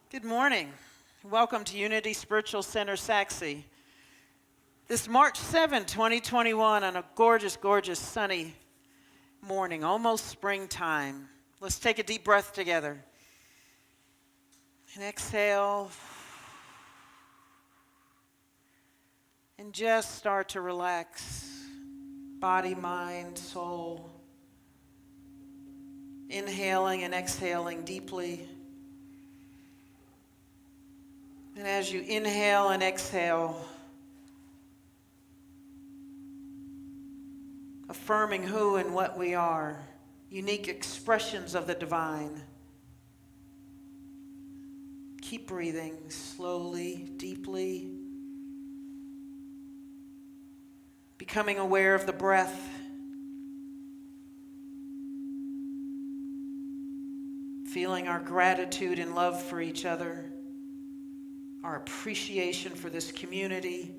Good morning. Welcome to Unity Spiritual Center, Saxe. This March 7, 2021, on a gorgeous, gorgeous sunny morning, almost springtime. Let's take a deep breath together. And exhale. And just start to relax. Body, mind, soul. Inhaling and exhaling deeply. And as you inhale and exhale, affirming who and what we are, unique expressions of the divine. Keep breathing slowly, deeply, becoming aware of the breath, feeling our gratitude and love for each other, our appreciation for this community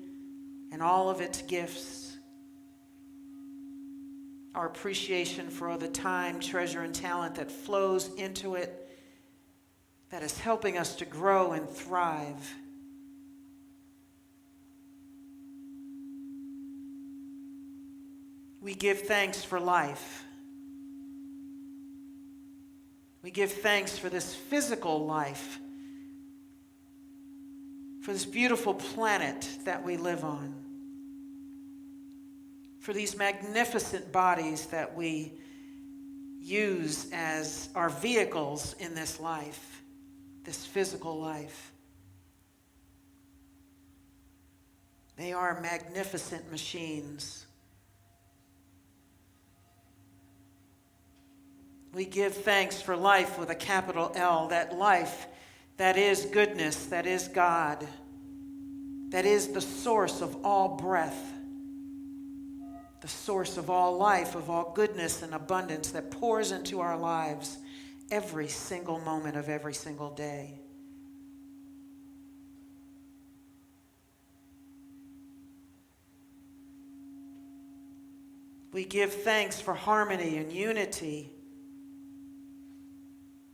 and all of its gifts, our appreciation for all the time, treasure, and talent that flows into it, that is helping us to grow and thrive. We give thanks for life. We give thanks for this physical life, for this beautiful planet that we live on, for these magnificent bodies that we use as our vehicles in this life, this physical life. They are magnificent machines. We give thanks for life with a capital L, that life that is goodness, that is God, that is the source of all breath, the source of all life, of all goodness and abundance that pours into our lives every single moment of every single day. We give thanks for harmony and unity.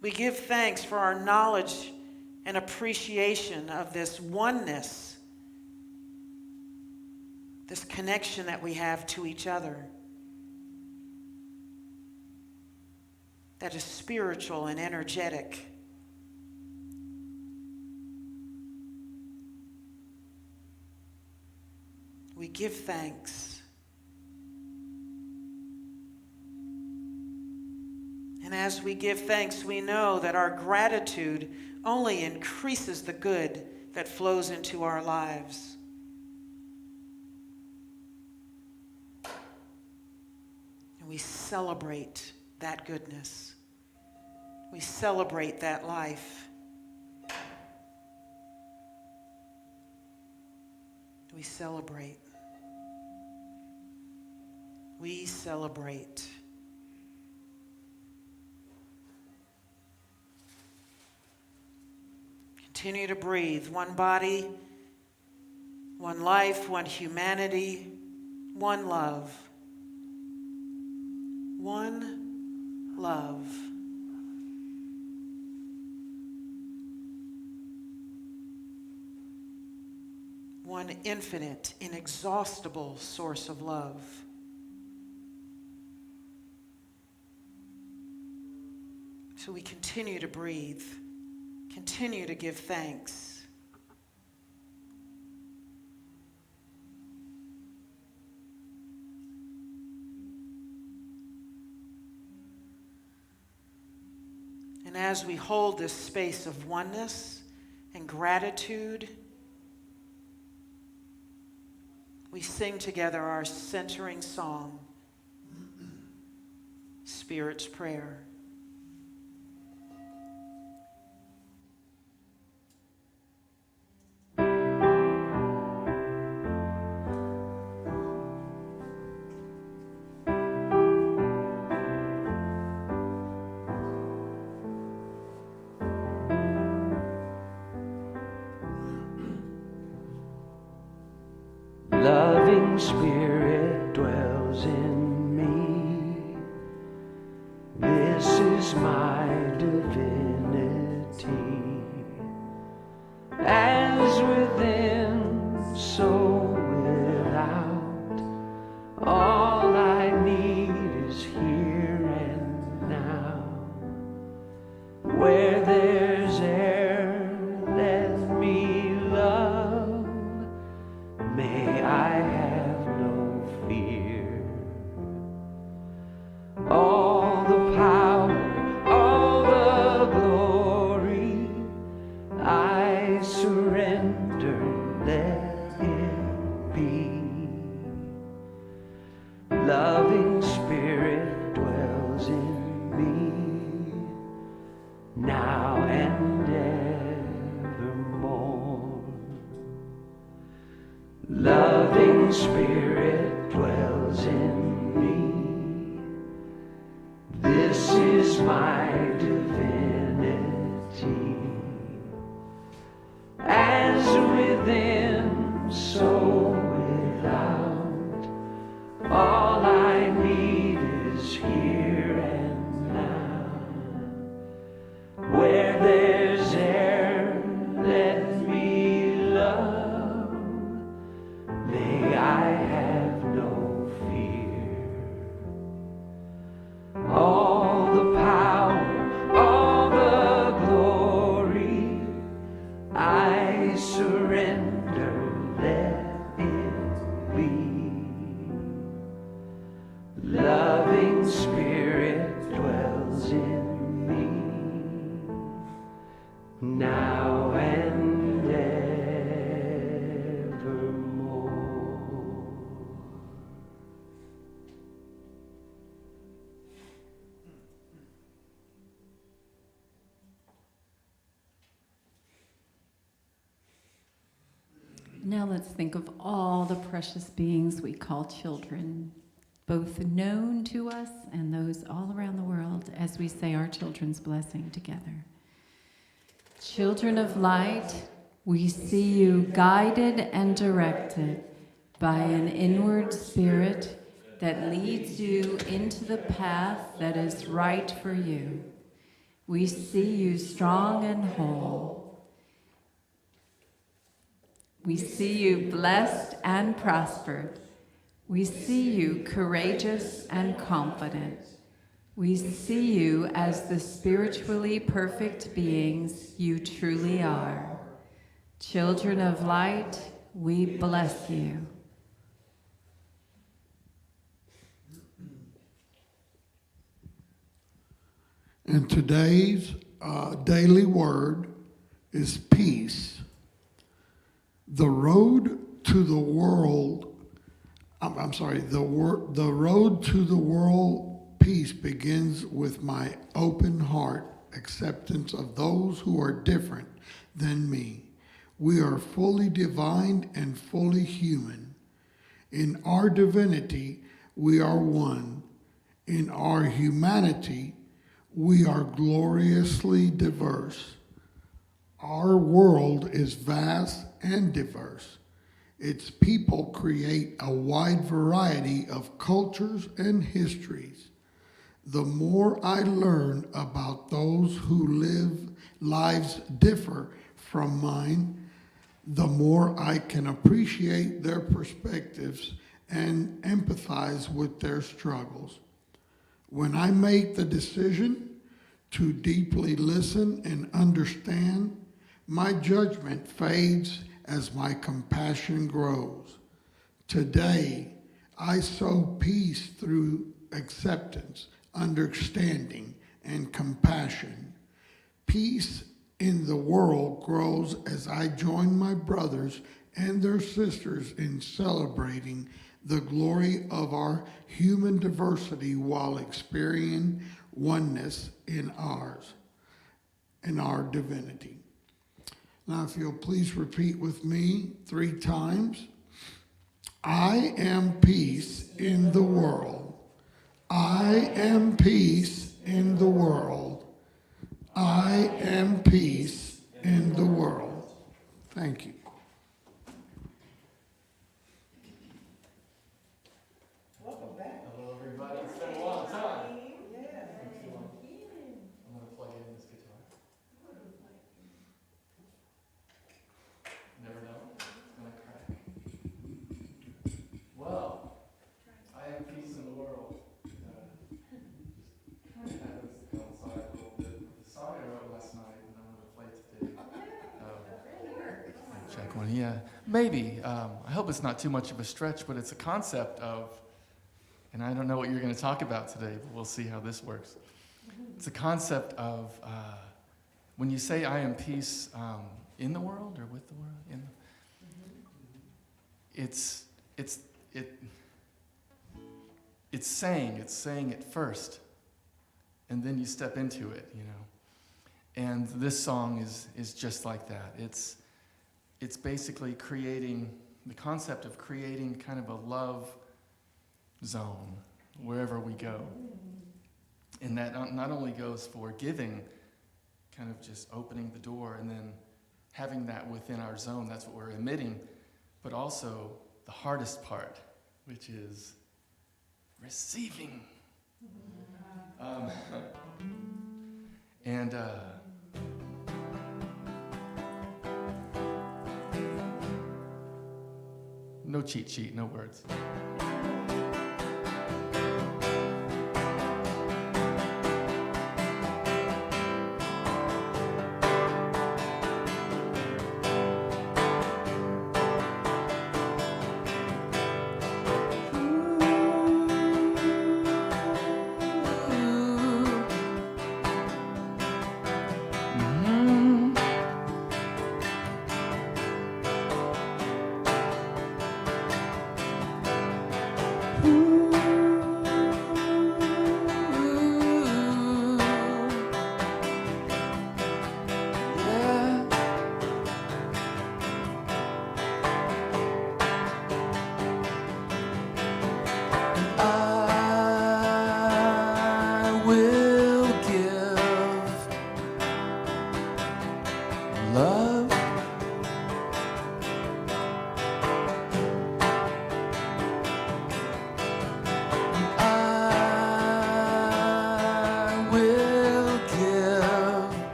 We give thanks for our knowledge and appreciation of this oneness, this connection that we have to each other, that is spiritual and energetic. We give thanks. And as we give thanks, we know that our gratitude only increases the good that flows into our lives. And we celebrate that goodness. We celebrate that life. We celebrate. We celebrate. Continue to breathe. One body, one life, one humanity, one love. One love. One infinite, inexhaustible source of love. So we continue to breathe. Continue to give thanks. And as we hold this space of oneness and gratitude, we sing together our centering song, Spirit's Prayer. Loving Spirit dwells in me. This surrender, let it be. Loving Spirit dwells in me, now and evermore. Loving Spirit dwells in me, this is my divinity. As within, so without, all I need is here and now. Where there's air, let me love. May I have no fear. All the power, all the glory, I surrender, let it be. Loving Spirit dwells in me, now and evermore. Now let's think of all the precious beings we call children, both known to us and those all around the world, as we say our children's blessing together. Children of light, we see you guided and directed by an inward spirit that leads you into the path that is right for you. We see you strong and whole. We see you blessed and prospered. We see you courageous and confident. We see you as the spiritually perfect beings you truly are. Children of light, we bless you. And today's daily word is peace. The road to the world, the road to the world peace begins with my open heart acceptance of those who are different than me. We are fully divine and fully human. In our divinity, we are one. In our humanity, we are gloriously diverse. Our world is vast and diverse. Its people create a wide variety of cultures and histories. The more I learn about those who live lives differ from mine, the more I can appreciate their perspectives and empathize with their struggles. When I make the decision to deeply listen and understand, my judgment fades as my compassion grows. Today, I sow peace through acceptance, understanding, and compassion. Peace in the world grows as I join my brothers and their sisters in celebrating the glory of our human diversity while experiencing oneness in our divinity. Now, if you'll please repeat with me 3 times. I am peace in the world. I am peace in the world. I am peace in the world. Thank you. Welcome back. Hello, everybody. It's been a long time. Yeah. I'm going to plug in this guitar. Never know. It's going to crack. Well, I have peace in the world. Just happens to coincide a little bit with the song I wrote last night and I'm going to play today. Check one. Yeah, maybe. I hope it's not too much of a stretch, but it's a concept of, and I don't know what you're going to talk about today, but we'll see how this works. It's a concept of when you say I am peace, in the world or with the world? It's saying it first, and then you step into it, you know. And this song is just like that. It's basically creating the concept of creating kind of a love zone wherever we go. And that not only goes for giving, kind of just opening the door and then having that within our zone, that's what we're emitting, but also the hardest part, which is receiving. And no cheat sheet, no words.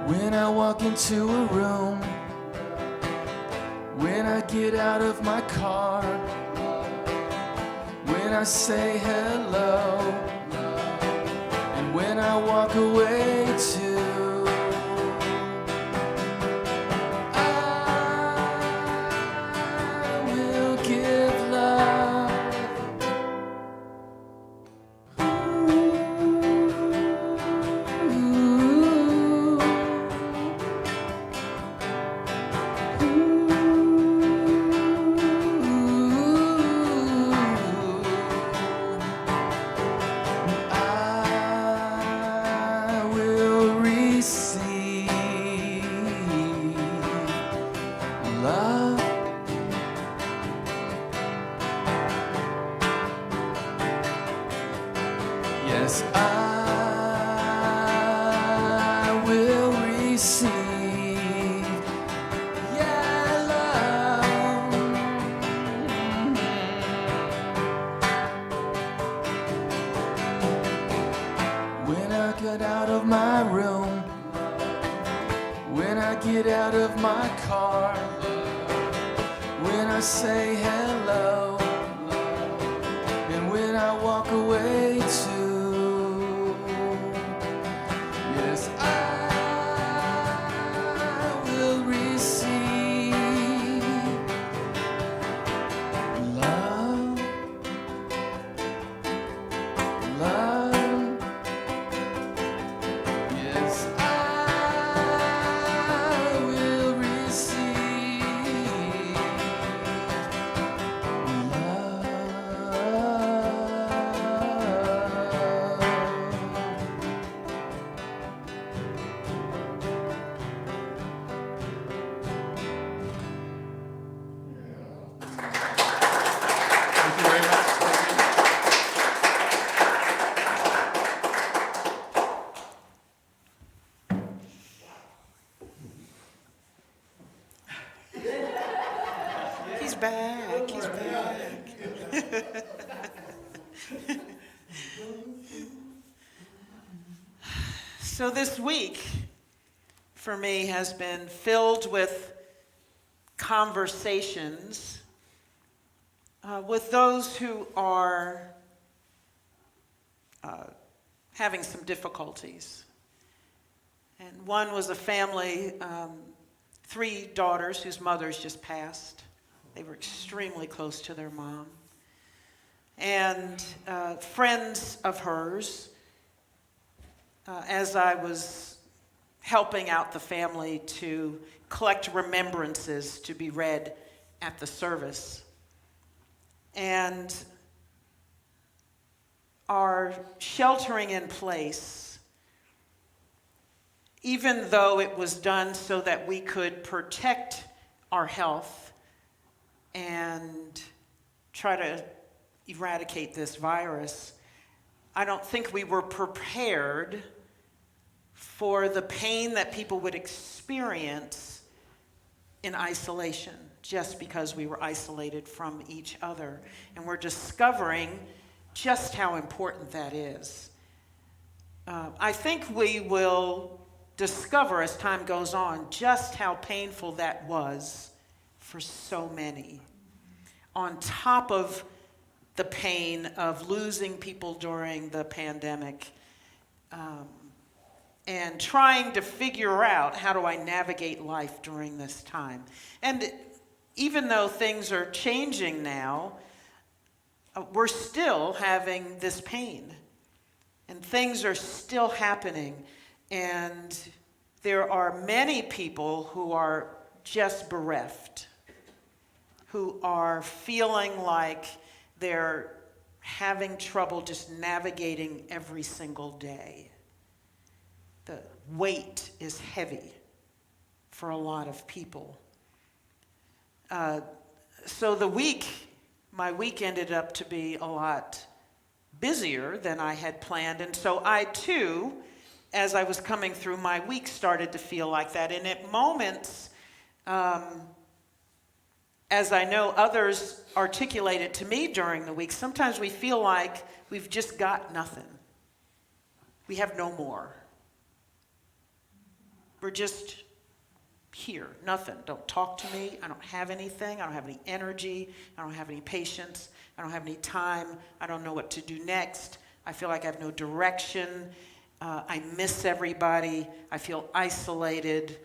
When I walk into a room, when I get out of my car, when I say hello, and when I walk away too, I will give love. Yes, I will receive, yeah, love. When I get out of my room, when I get out of my car, when I say hello, and when I walk away too. Yes, I will receive love, love. Yes, I will receive love. Thank you very much. He's back. He's back. So this week for me has been filled with conversations with those who are having some difficulties. And one was a family, 3 daughters whose mothers just passed. They were extremely close to their mom. And friends of hers, as I was helping out the family to collect remembrances to be read at the service, and our sheltering in place, even though it was done so that we could protect our health and try to eradicate this virus, I don't think we were prepared for the pain that people would experience in isolation, just because we were isolated from each other. And we're discovering just how important that is. I think we will discover as time goes on just how painful that was for so many. On top of the pain of losing people during the pandemic, and trying to figure out, how do I navigate life during this time? And even though things are changing now, we're still having this pain. And things are still happening. And there are many people who are just bereft, who are feeling like they're having trouble just navigating every single day. The weight is heavy for a lot of people. So my week ended up to be a lot busier than I had planned. And so I too, as I was coming through my week, started to feel like that. And at moments, as I know others articulated to me during the week, sometimes we feel like we've just got nothing. We have no more. We're just here, nothing. Don't talk to me. I don't have anything. I don't have any energy. I don't have any patience. I don't have any time. I don't know what to do next. I feel like I have no direction. I miss everybody. I feel isolated.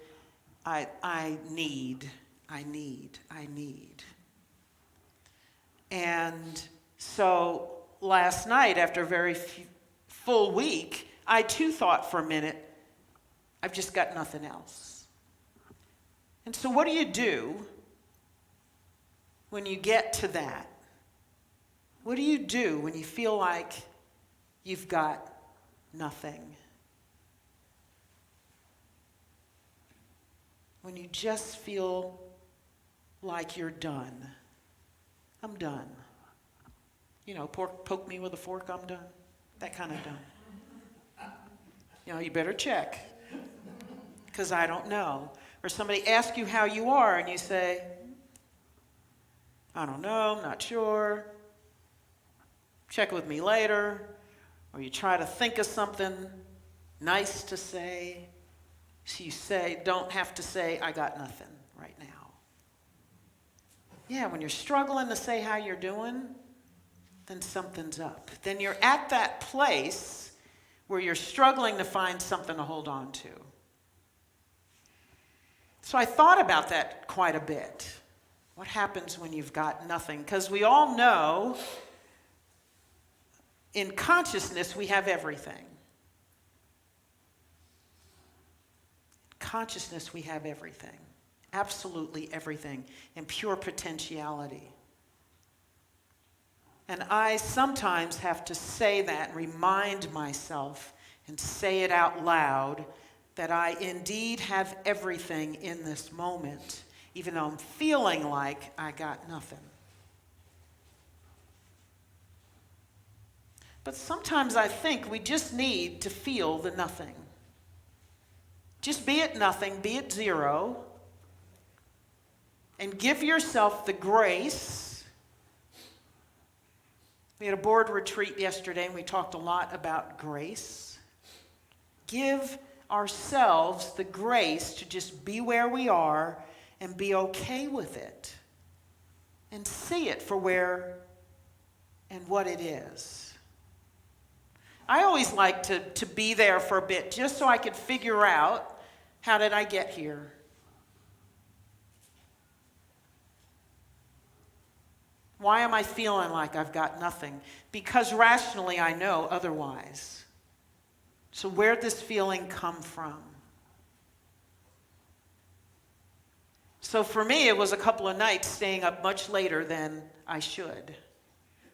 I need. And so last night, after a very full week, I too thought for a minute, I've just got nothing else. And so what do you do when you get to that? What do you do when you feel like you've got nothing? When you just feel like you're done. I'm done. You know, poke me with a fork, I'm done. That kind of done. You know, you better check, because I don't know. Or somebody asks you how you are, and you say, I don't know, I'm not sure. Check with me later. Or you try to think of something nice to say. So you don't have to say, I got nothing right now. Yeah, when you're struggling to say how you're doing, then something's up. Then you're at that place where you're struggling to find something to hold on to. So I thought about that quite a bit. What happens when you've got nothing? Because we all know in consciousness we have everything. Consciousness, we have everything. Absolutely everything. And pure potentiality. And I sometimes have to say that and remind myself and say it out loud that I indeed have everything in this moment, even though I'm feeling like I got nothing. But sometimes I think we just need to feel the nothing. Just be it nothing, be it zero, and give yourself the grace. We had a board retreat yesterday, and we talked a lot about grace. Give ourselves the grace to just be where we are and be okay with it and see it for where and what it is. I always like to be there for a bit just so I could figure out, how did I get here? Why am I feeling like I've got nothing? Because rationally I know otherwise. So where'd this feeling come from? So for me, it was a couple of nights staying up much later than I should.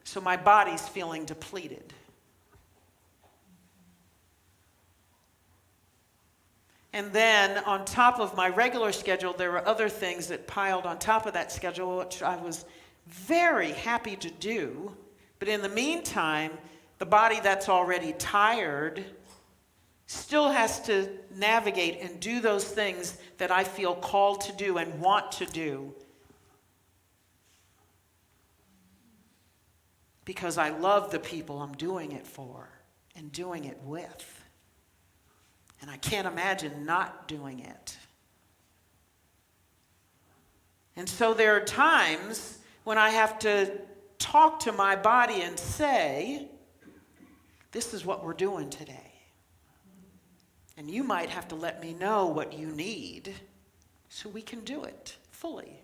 So my body's feeling depleted. And then on top of my regular schedule, there were other things that piled on top of that schedule, which I was very happy to do. But in the meantime, the body that's already tired still has to navigate and do those things that I feel called to do and want to do. Because I love the people I'm doing it for and doing it with. And I can't imagine not doing it. And so there are times when I have to talk to my body and say, this is what we're doing today. And you might have to let me know what you need so we can do it fully.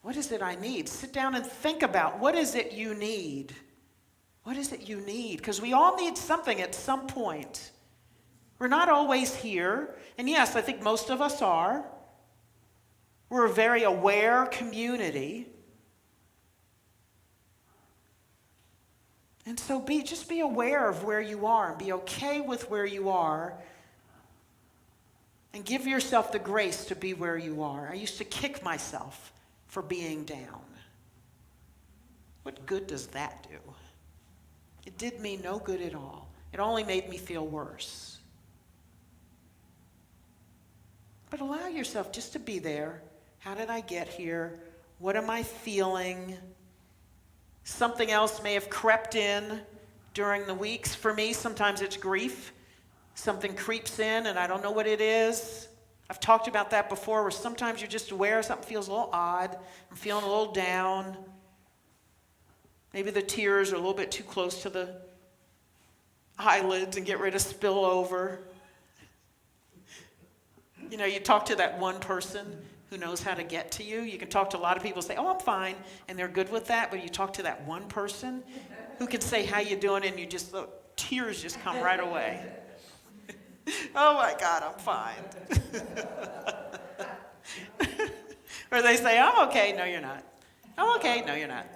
What is it I need? Sit down and think about, what is it you need? What is it you need? Because we all need something at some point. We're not always here. And yes, I think most of us are. We're a very aware community. And so just be aware of where you are and be okay with where you are. And give yourself the grace to be where you are. I used to kick myself for being down. What good does that do? It did me no good at all. It only made me feel worse. But allow yourself just to be there. How did I get here? What am I feeling? Something else may have crept in during the weeks. For me, sometimes it's grief. Something creeps in and I don't know what it is. I've talked about that before, where sometimes you're just aware something feels a little odd. I'm feeling a little down. Maybe the tears are a little bit too close to the eyelids and get ready to spill over. You know, you talk to that one person who knows how to get to you. You can talk to a lot of people and say, oh, I'm fine, and they're good with that. But you talk to that one person who can say, how you doing? And you just, the tears just come right away. Oh my God, I'm fine. Or they say, I'm okay. No, you're not. I'm okay. No, you're not.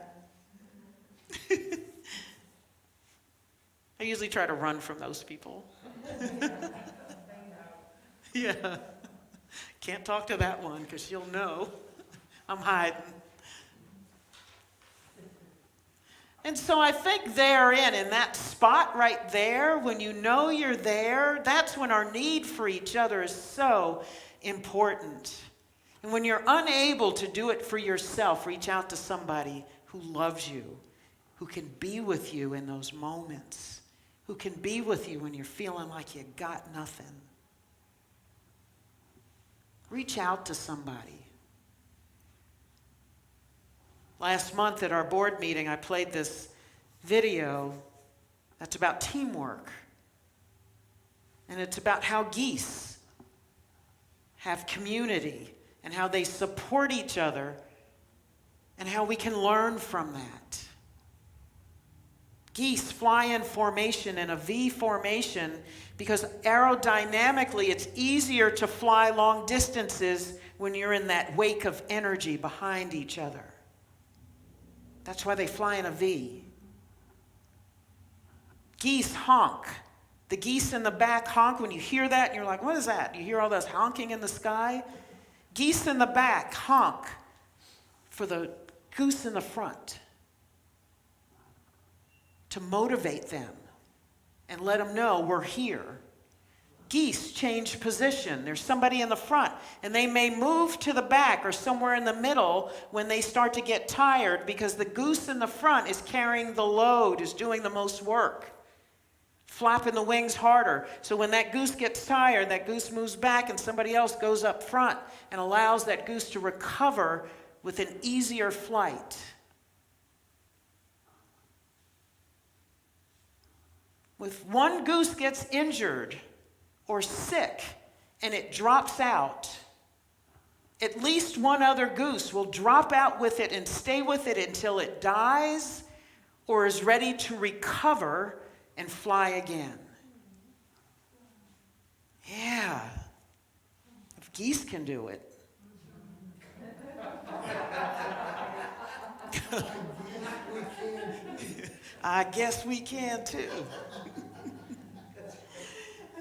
I usually try to run from those people. Yeah. Can't talk to that one because she'll know I'm hiding. And so I think therein, in that spot right there, when you know you're there, that's when our need for each other is so important. And when you're unable to do it for yourself, reach out to somebody who loves you, who can be with you in those moments, who can be with you when you're feeling like you got nothing. Reach out to somebody. Last month at our board meeting, I played this video that's about teamwork. And it's about how geese have community and how they support each other and how we can learn from that. Geese fly in formation, in a V formation, because aerodynamically it's easier to fly long distances when you're in that wake of energy behind each other. That's why they fly in a V. Geese honk. The geese in the back honk. When you hear that, and you're like, what is that? You hear all this honking in the sky? Geese in the back honk for the goose in the front to motivate them and let them know we're here. Geese change position. There's somebody in the front, and they may move to the back or somewhere in the middle when they start to get tired, because the goose in the front is carrying the load, is doing the most work, flapping the wings harder. So when that goose gets tired, that goose moves back and somebody else goes up front and allows that goose to recover with an easier flight. If one goose gets injured or sick and it drops out, at least one other goose will drop out with it and stay with it until it dies or is ready to recover and fly again. Yeah. If geese can do it. I guess we can too.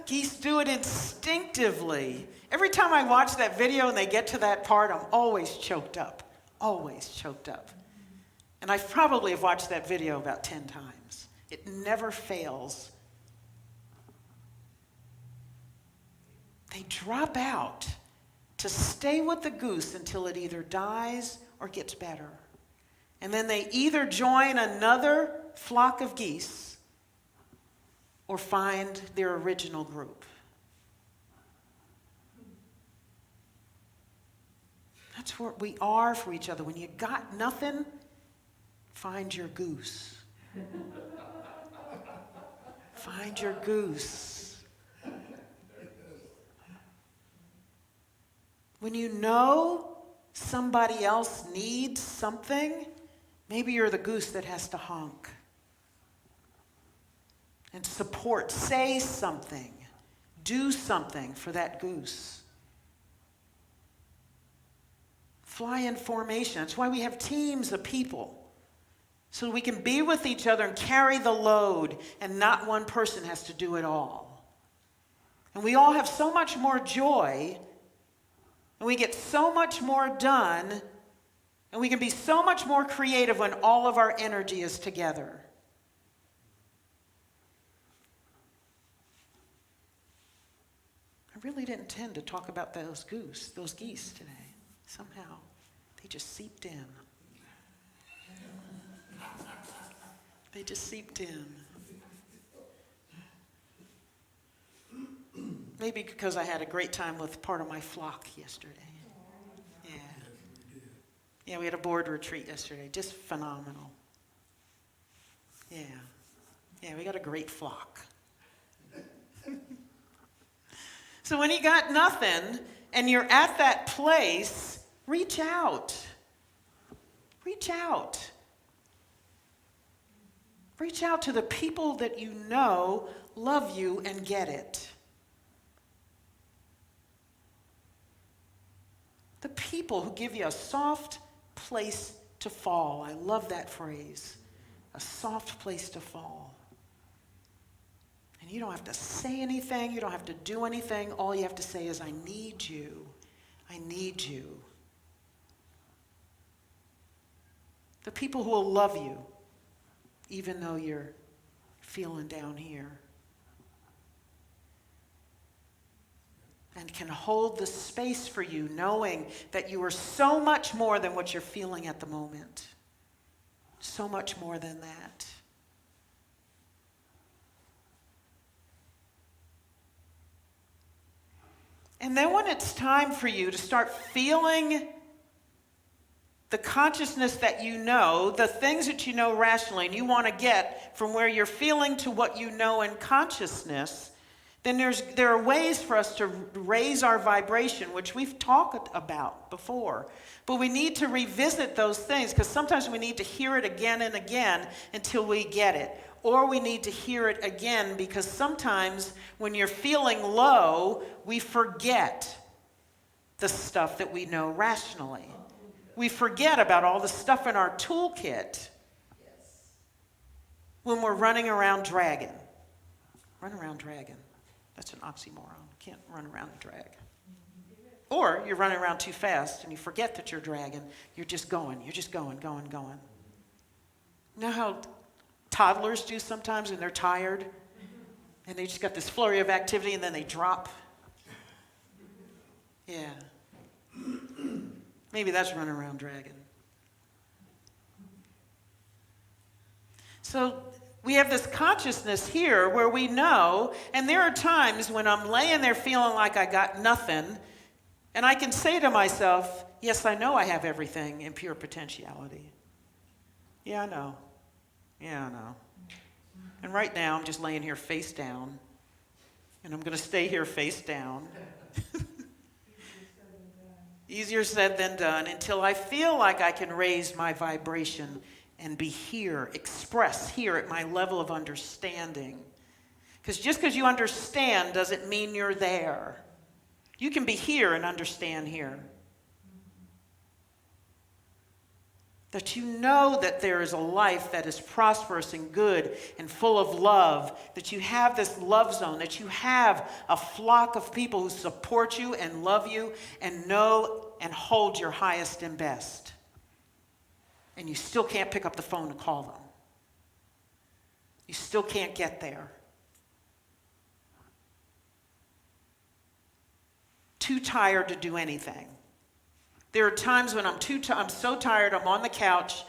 Geese do it instinctively. Every time I watch that video and they get to that part, I'm always choked up. Always choked up. And I probably have watched that video about 10 times. It never fails. They drop out to stay with the goose until it either dies or gets better. And then they either join another flock of geese or find their original group. That's what we are for each other. When you got nothing, find your goose. Find your goose. When you know somebody else needs something, maybe you're the goose that has to honk and support, say something, do something for that goose. Fly in formation. That's why we have teams of people, so we can be with each other and carry the load, and not one person has to do it all. And we all have so much more joy, and we get so much more done, and we can be so much more creative when all of our energy is together. I really didn't intend to talk about those geese today. Somehow, they just seeped in. They just seeped in. Maybe because I had a great time with part of my flock yesterday. Yeah. Yeah, we had a board retreat yesterday. Just phenomenal. Yeah. Yeah, we got a great flock. So when you got nothing and you're at that place, reach out. Reach out. Reach out to the people that you know love you and get it. The people who give you a soft place to fall. I love that phrase. A soft place to fall. And you don't have to say anything. You don't have to do anything. All you have to say is, I need you. I need you. The people who will love you, even though you're feeling down here. And can hold the space for you, knowing that you are so much more than what you're feeling at the moment. So much more than that. And then when it's time for you to start feeling the consciousness that you know, the things that you know rationally, and you want to get from where you're feeling to what you know in consciousness, then there are ways for us to raise our vibration, which we've talked about before. But we need to revisit those things, because sometimes we need to hear it again and again until we get it. Or we need to hear it again, because sometimes when you're feeling low, we forget the stuff that we know rationally. We forget about all the stuff in our toolkit when we're running around dragging. Run around dragging. That's an oxymoron. You can't run around and drag. Or you're running around too fast and you forget that you're dragging. You're just going. You're just going. You know how toddlers do sometimes when they're tired? And they just got this flurry of activity and then they drop? Yeah. Maybe that's running around dragging. So we have this consciousness here where we know, and there are times when I'm laying there feeling like I got nothing, and I can say to myself, yes, I know I have everything in pure potentiality. Yeah, I know. And right now I'm just laying here face down, and I'm going to stay here face down. Easier said than done, until I feel like I can raise my vibration and be here, express here at my level of understanding. Because just because you understand doesn't mean you're there. You can be here and understand here. That you know that there is a life that is prosperous and good and full of love, that you have this love zone, that you have a flock of people who support you and love you and know and hold your highest and best. And you still can't pick up the phone to call them. You still can't get there. Too tired to do anything. There are times when I'm so tired, I'm on the couch,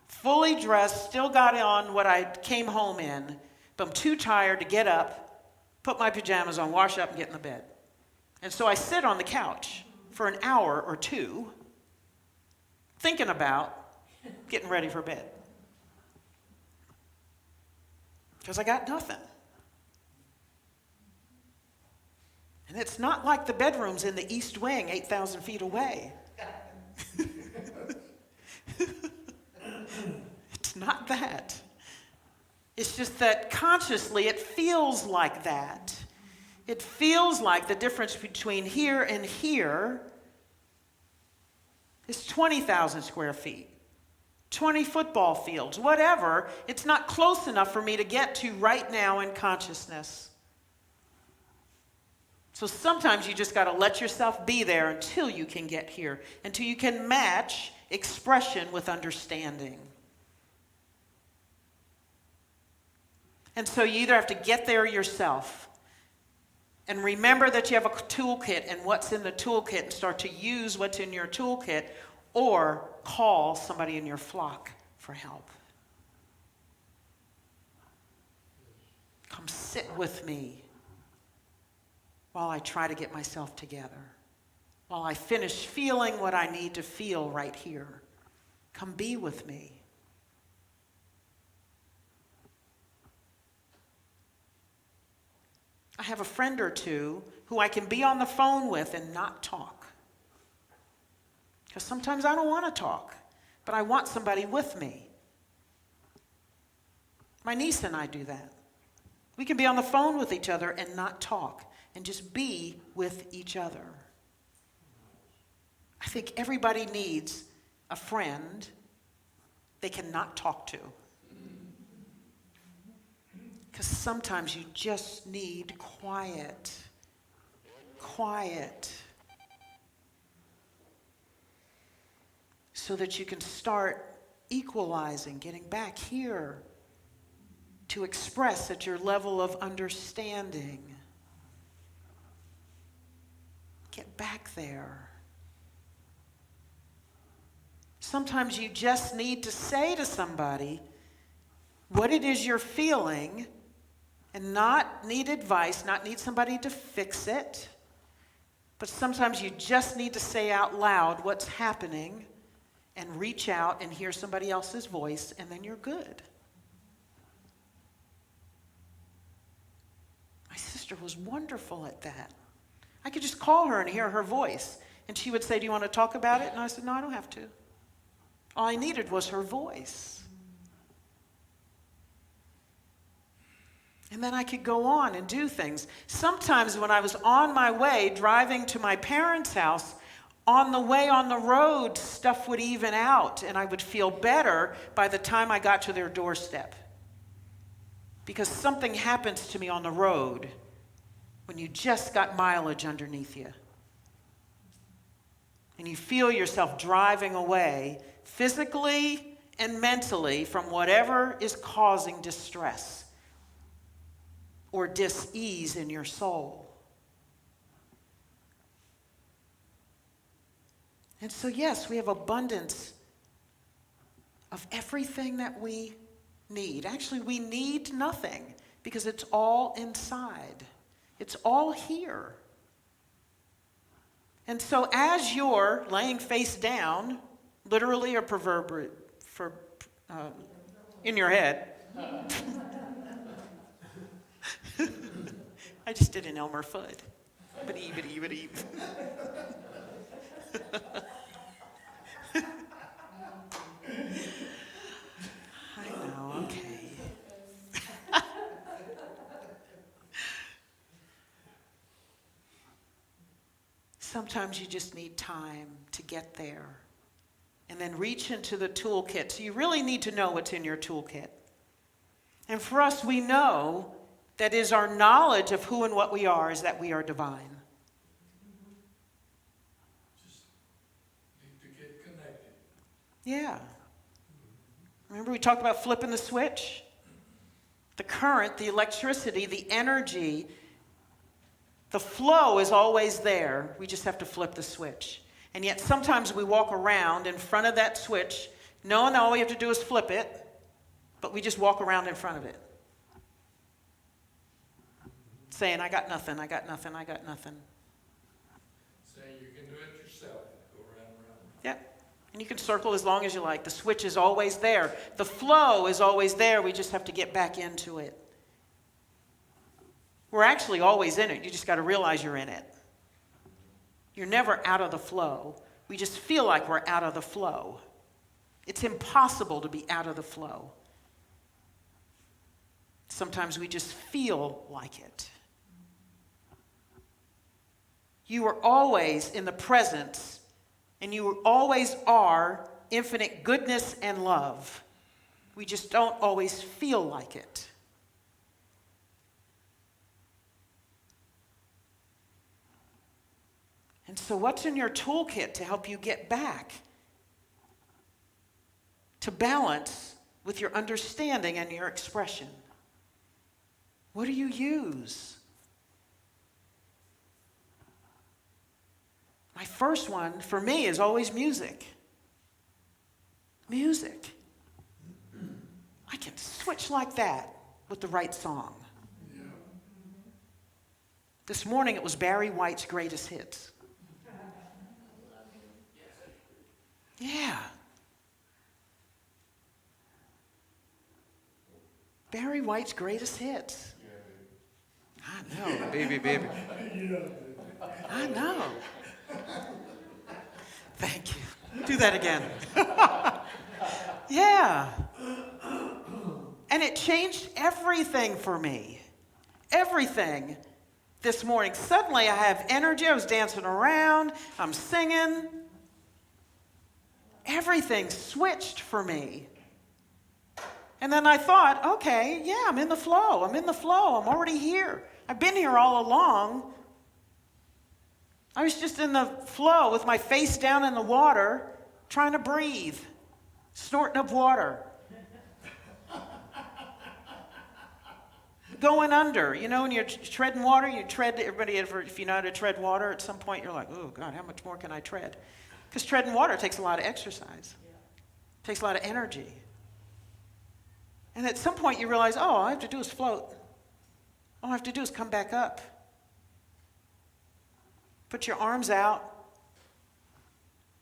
fully dressed, still got on what I came home in, but I'm too tired to get up, put my pajamas on, wash up, and get in the bed. And so I sit on the couch for an hour or two, thinking about getting ready for bed. Because I got nothing. And it's not like the bedroom's in the East Wing, 8,000 feet away. It's not that. It's just that consciously it feels like that. It feels like the difference between here and here is 20,000 square feet, 20 football fields, whatever. It's not close enough for me to get to right now in consciousness. So sometimes you just got to let yourself be there until you can get here, until you can match expression with understanding. And so you either have to get there yourself and remember that you have a toolkit and what's in the toolkit and start to use what's in your toolkit, or call somebody in your flock for help. Come sit with me while I try to get myself together, while I finish feeling what I need to feel right here. Come be with me. I have a friend or two who I can be on the phone with and not talk. Because sometimes I don't want to talk, but I want somebody with me. My niece and I do that. We can be on the phone with each other and not talk, and just be with each other. I think everybody needs a friend they cannot talk to. Because sometimes you just need quiet. Quiet. So that you can start equalizing, getting back here to express at your level of understanding. Get back there. Sometimes you just need to say to somebody what it is you're feeling and not need advice, not need somebody to fix it, but sometimes you just need to say out loud what's happening and reach out and hear somebody else's voice, and then you're good. My sister was wonderful at that. I could just call her and hear her voice, and she would say, "Do you want to talk about it?" And I said, "No, I don't have to." All I needed was her voice. And then I could go on and do things. Sometimes when I was on my way driving to my parents' house, on the way on the road, stuff would even out, and I would feel better by the time I got to their doorstep. Because something happens to me on the road when you just got mileage underneath you. And you feel yourself driving away physically and mentally from whatever is causing distress or dis-ease in your soul. And so, yes, we have abundance of everything that we need. Actually, we need nothing because it's all inside. It's all here. And so as you're laying face down, literally or proverbially, in your head, I just did an Elmer Fudd. Ba-dee. I know, okay. Sometimes you just need time to get there and then reach into the toolkit. So you really need to know what's in your toolkit. And for us, we know that is our knowledge of who and what we are is that we are divine. Just need to get connected. Yeah. Remember we talked about flipping the switch? The current, the electricity, the energy, the flow is always there. We just have to flip the switch. And yet sometimes we walk around in front of that switch, knowing all we have to do is flip it, but we just walk around in front of it. Saying, I got nothing, I got nothing, I got nothing. Saying you can do it yourself. Go round and round. Yep. And you can circle as long as you like. The switch is always there. The flow is always there. We just have to get back into it. We're actually always in it. You just got to realize you're in it. You're never out of the flow. We just feel like we're out of the flow. It's impossible to be out of the flow. Sometimes we just feel like it. You are always in the presence, and you always are infinite goodness and love. We just don't always feel like it. And so what's in your toolkit to help you get back to balance with your understanding and your expression? What do you use? My first one for me is always music. Music. I can switch like that with the right song. Yeah. This morning it was Barry White's greatest hits. Yeah. Barry White's greatest hits. I know, baby, baby. I know. Thank you. Do that again. Yeah. And it changed everything for me. Everything this morning. Suddenly I have energy. I was dancing around. I'm singing. Everything switched for me. And then I thought, okay, yeah, I'm in the flow. I'm in the flow. I'm already here. I've been here all along. I was just in the flow with my face down in the water, trying to breathe, snorting up water. Going under. You know, when you're treading water, you tread, everybody ever, if you know how to tread water, at some point you're like, oh God, how much more can I tread? Because treading water takes a lot of exercise. It takes a lot of energy. And at some point you realize, oh, all I have to do is float. All I have to do is come back up. Put your arms out.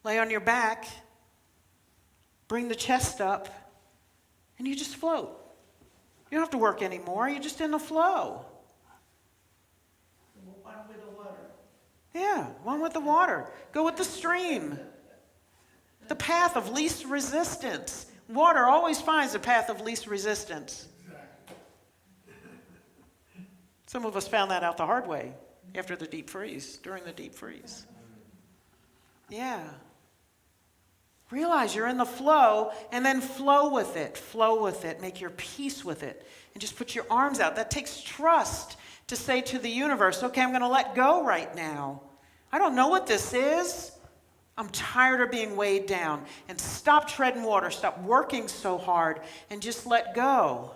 Lay on your back. Bring the chest up. And you just float. You don't have to work anymore. You're just in the flow. One with the water. Yeah, one with the water. Go with the stream. The path of least resistance. Water always finds the path of least resistance. Some of us found that out the hard way after the deep freeze, during the deep freeze. Yeah. Realize you're in the flow, and then flow with it. Flow with it. Make your peace with it. And just put your arms out. That takes trust to say to the universe, okay, I'm going to let go right now. I don't know what this is. I'm tired of being weighed down. And stop treading water. Stop working so hard. And just let go.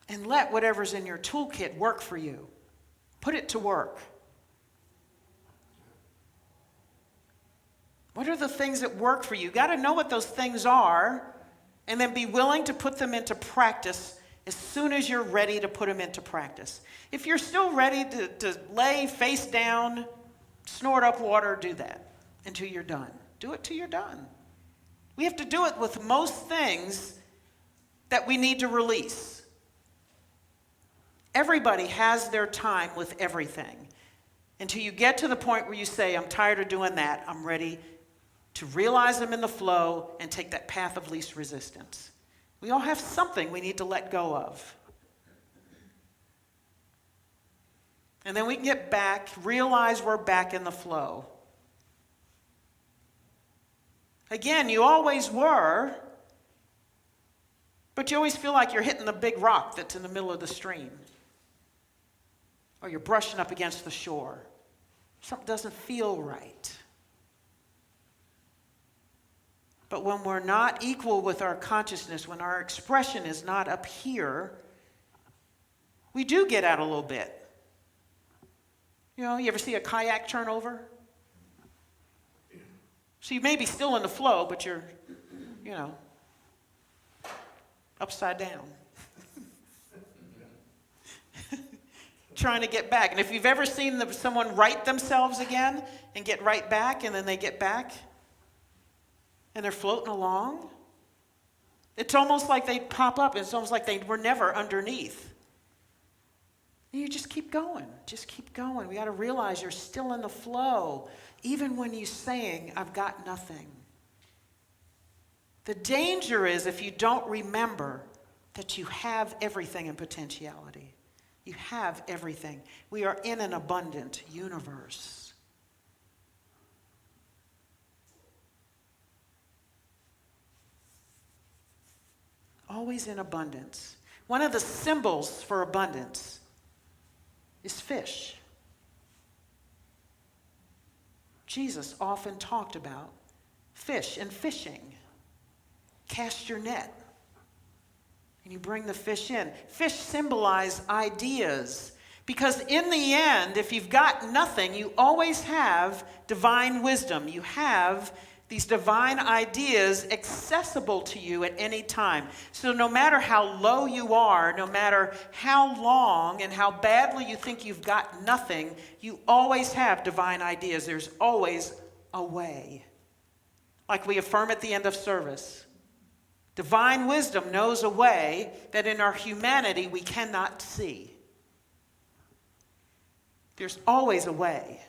And let whatever's in your toolkit work for you. Put it to work. What are the things that work for you? You got to know what those things are, and then be willing to put them into practice as soon as you're ready to put them into practice. If you're still ready to lay face down, snort up water, do that until you're done. Do it till you're done. We have to do it with most things that we need to release. Everybody has their time with everything. Until you get to the point where you say, I'm tired of doing that, I'm ready to realize I'm in the flow and take that path of least resistance. We all have something we need to let go of. And then we can get back, realize we're back in the flow. Again, you always were, but you always feel like you're hitting the big rock that's in the middle of the stream. Or you're brushing up against the shore. Something doesn't feel right. But when we're not equal with our consciousness, when our expression is not up here, we do get out a little bit. You know, you ever see a kayak turn over? So you may be still in the flow, but you're, upside down. Trying to get back. And if you've ever seen someone right themselves again and get right back, and then they get back, and they're floating along, it's almost like they pop up. It's almost like they were never underneath. And you just keep going. Just keep going. We got to realize you're still in the flow, even when you're saying, I've got nothing. The danger is if you don't remember that you have everything in potentiality. You have everything. We are in an abundant universe. Always in abundance. One of the symbols for abundance is fish. Jesus often talked about fish and fishing. Cast your net, and you bring the fish in. Fish symbolize ideas, because in the end, if you've got nothing, you always have divine wisdom. You have these divine ideas accessible to you at any time. So no matter how low you are, no matter how long and how badly you think you've got nothing, you always have divine ideas. There's always a way. Like we affirm at the end of service. Divine wisdom knows a way that in our humanity we cannot see. There's always a way.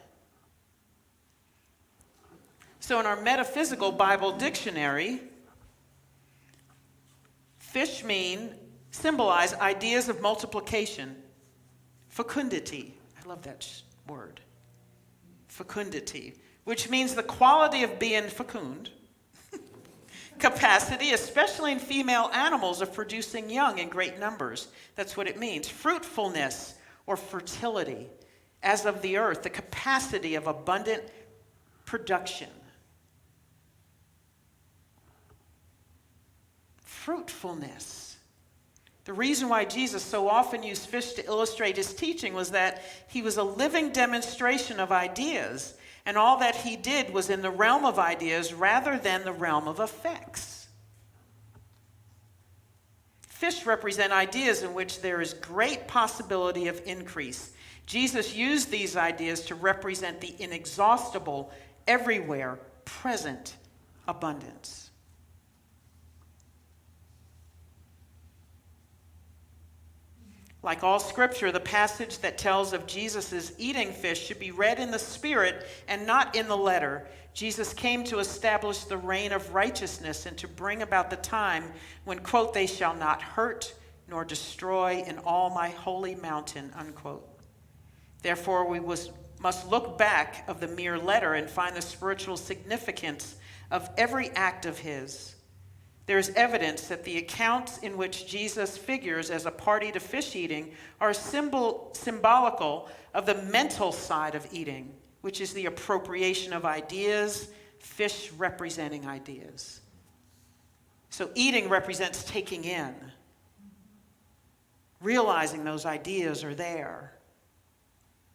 So in our metaphysical Bible dictionary, fish symbolize ideas of multiplication, fecundity. I love that word. Fecundity, which means the quality of being fecund. Capacity, especially in female animals, of producing young in great numbers. That's what it means. Fruitfulness or fertility, as of the earth, the capacity of abundant production. Fruitfulness. The reason why Jesus so often used fish to illustrate his teaching was that he was a living demonstration of ideas. And all that he did was in the realm of ideas rather than the realm of effects. Fish represent ideas in which there is great possibility of increase. Jesus used these ideas to represent the inexhaustible, everywhere present abundance. Like all scripture, the passage that tells of Jesus' eating fish should be read in the spirit and not in the letter. Jesus came to establish the reign of righteousness and to bring about the time when, quote, they shall not hurt nor destroy in all my holy mountain, unquote. Therefore, we must look back of the mere letter and find the spiritual significance of every act of his. There is evidence that the accounts in which Jesus figures as a party to fish eating are symbolical of the mental side of eating, which is the appropriation of ideas, fish representing ideas. So eating represents taking in, realizing those ideas are there,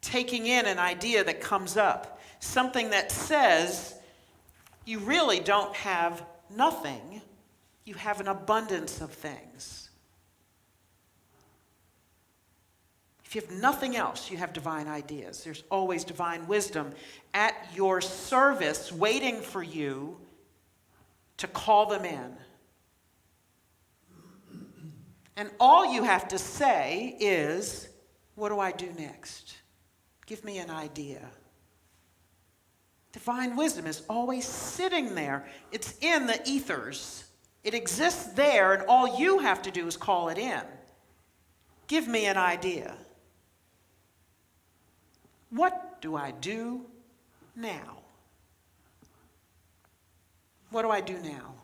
taking in an idea that comes up, something that says you really don't have nothing. You have an abundance of things. If you have nothing else, you have divine ideas. There's always divine wisdom at your service, waiting for you to call them in. And all you have to say is, What do I do next? Give me an idea. Divine wisdom is always sitting there. It's in the ethers. It exists there, and all you have to do is call it in. Give me an idea. What do I do now? What do I do now?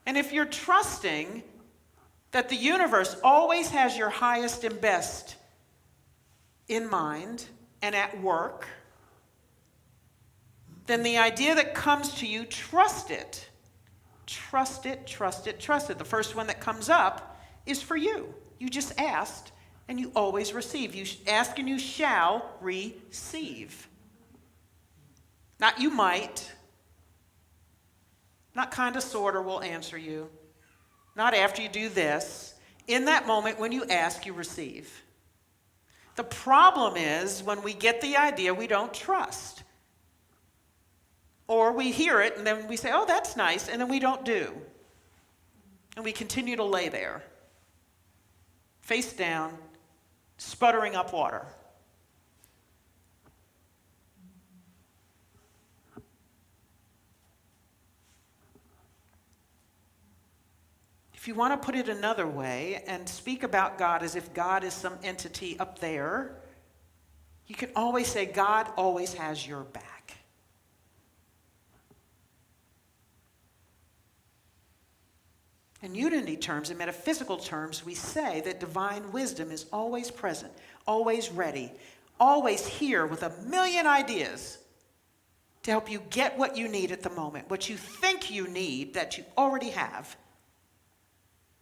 And if you're trusting that the universe always has your highest and best in mind and at work, then the idea that comes to you, trust it. Trust it, trust it, trust it. The first one that comes up is for you. You just asked, and you always receive. You ask and you shall receive. Not you might. Not kind of, sort of will answer you. Not after you do this. In that moment, when you ask, you receive. The problem is when we get the idea, we don't trust. Or we hear it and then we say, oh, that's nice, and then we don't do. And we continue to lay there, face down, sputtering up water. If you want to put it another way and speak about God as if God is some entity up there, you can always say, God always has your back. In unity terms, in metaphysical terms, we say that divine wisdom is always present, always ready, always here with a million ideas to help you get what you need at the moment, what you think you need that you already have.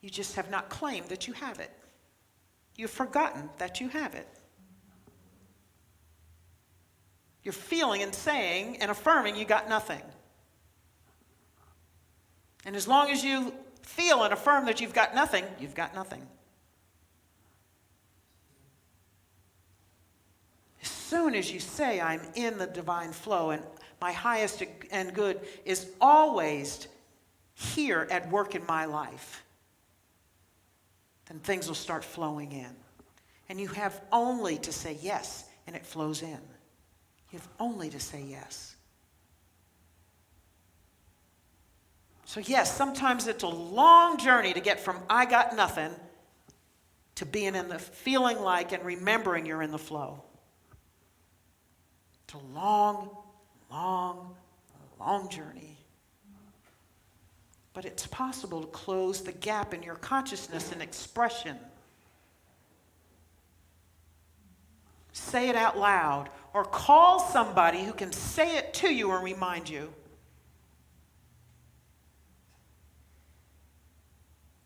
You just have not claimed that you have it. You've forgotten that you have it. You're feeling and saying and affirming you got nothing. And as long as you feel and affirm that you've got nothing, you've got nothing. As soon as you say, I'm in the divine flow and my highest and good is always here at work in my life, then things will start flowing in. And you have only to say yes, and it flows in. You have only to say yes. So yes, sometimes it's a long journey to get from I got nothing to being in the feeling like and remembering you're in the flow. It's a long, long, long journey. But it's possible to close the gap in your consciousness and expression. Say it out loud or call somebody who can say it to you and remind you.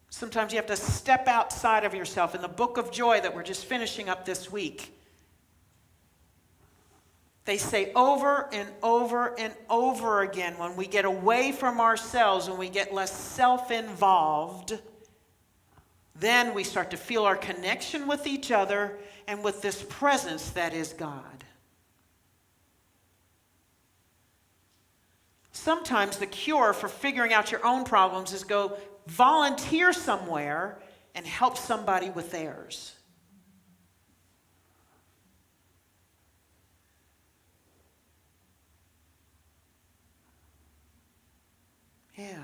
Sometimes you have to step outside of yourself. In the book of joy that we're just finishing up this week, they say over and over and over again, when we get away from ourselves, when we get less self-involved, then we start to feel our connection with each other and with this presence that is God. Sometimes the cure for figuring out your own problems is go volunteer somewhere and help somebody with theirs. Yeah.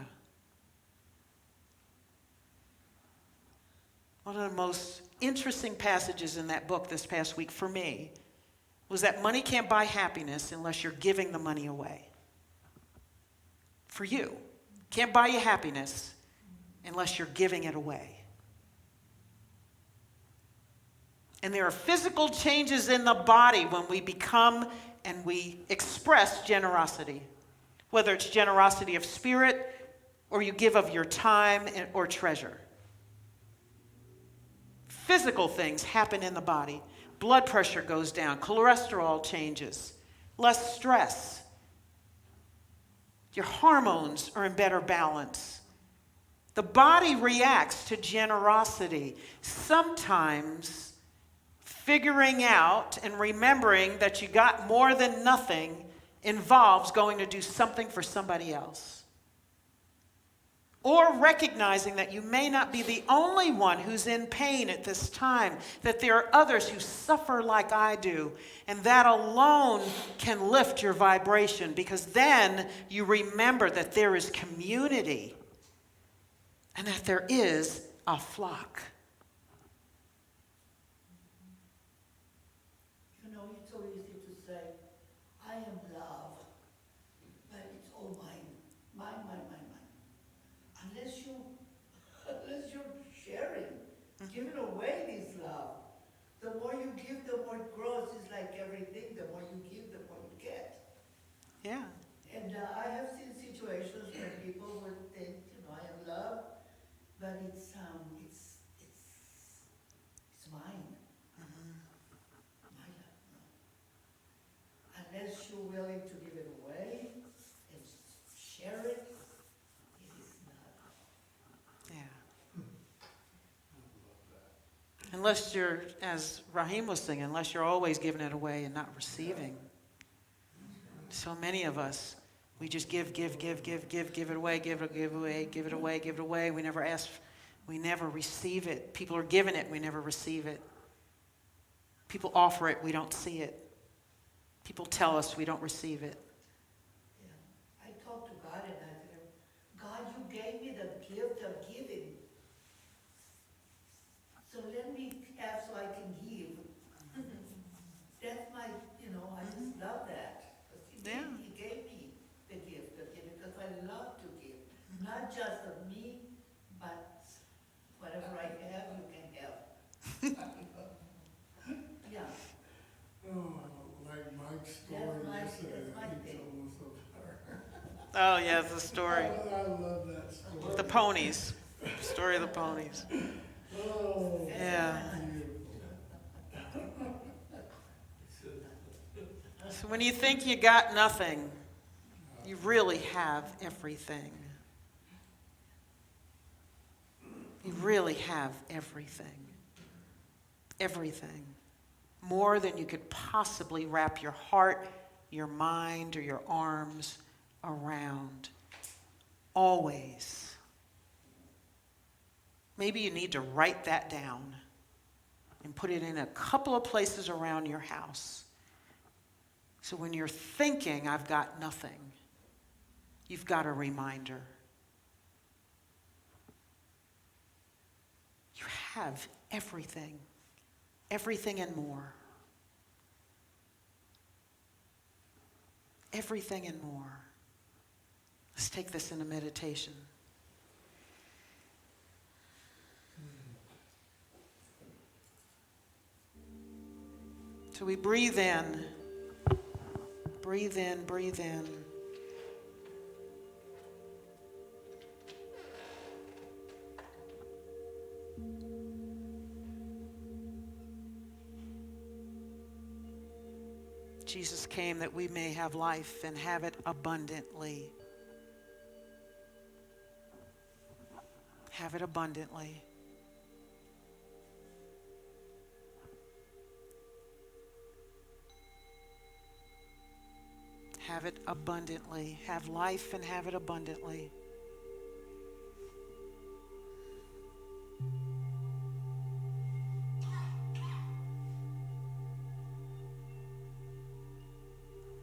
One of the most interesting passages in that book this past week for me was that money can't buy happiness unless you're giving the money away. For you. Can't buy you happiness unless you're giving it away. And there are physical changes in the body when we become and we express generosity. Whether it's generosity of spirit or you give of your time or treasure. Physical things happen in the body. Blood pressure goes down. Cholesterol changes. Less stress. Your hormones are in better balance. The body reacts to generosity. Sometimes figuring out and remembering that you got more than nothing involves going to do something for somebody else. or recognizing that you may not be the only one who's in pain at this time, that there are others who suffer like I do, and that alone can lift your vibration, because then you remember that there is community and that there is a flock. You know, it's so easy to say, I am love, but it's all mine. Mine. Unless you're sharing, giving away this love. The more you give, the more it grows. It's like everything, the more you give, the more you get. Yeah. And I have seen situations where people would think, I am love, but it's mine. My love, no. Unless you're willing to give it away and share it, it is not. Yeah. Unless you're, as Raheem was saying, unless you're always giving it away and not receiving. So many of us, we just give it away, give it away. We never ask, we never receive it. People are giving it, we never receive it. People offer it, we don't see it. People tell us, we don't receive it. Yeah. I talked to God and I said, God, you gave me the gift of giving. So let me have so I can give. That's my, I just love that. Yeah. He gave me the gift of giving because I love to give. Not just of me, but whatever I have, you can have. Yeah. Oh, like Mike's story yesterday, that's my I think thing. almost over. Oh, yeah, the story. I love that story. The ponies. Story of the ponies. Oh, Yeah. beautiful. So when you think you got nothing, you really have everything. You really have everything. Everything. More than you could possibly wrap your heart, your mind, or your arms around. Always. Maybe you need to write that down and put it in a couple of places around your house. So when you're thinking, I've got nothing, you've got a reminder. You have everything. Everything and more. Everything and more. Let's take this in a meditation. So we breathe in. Breathe in, breathe in. Jesus came that we may have life and have it abundantly. Have it abundantly. Have it abundantly. Have life and have it abundantly.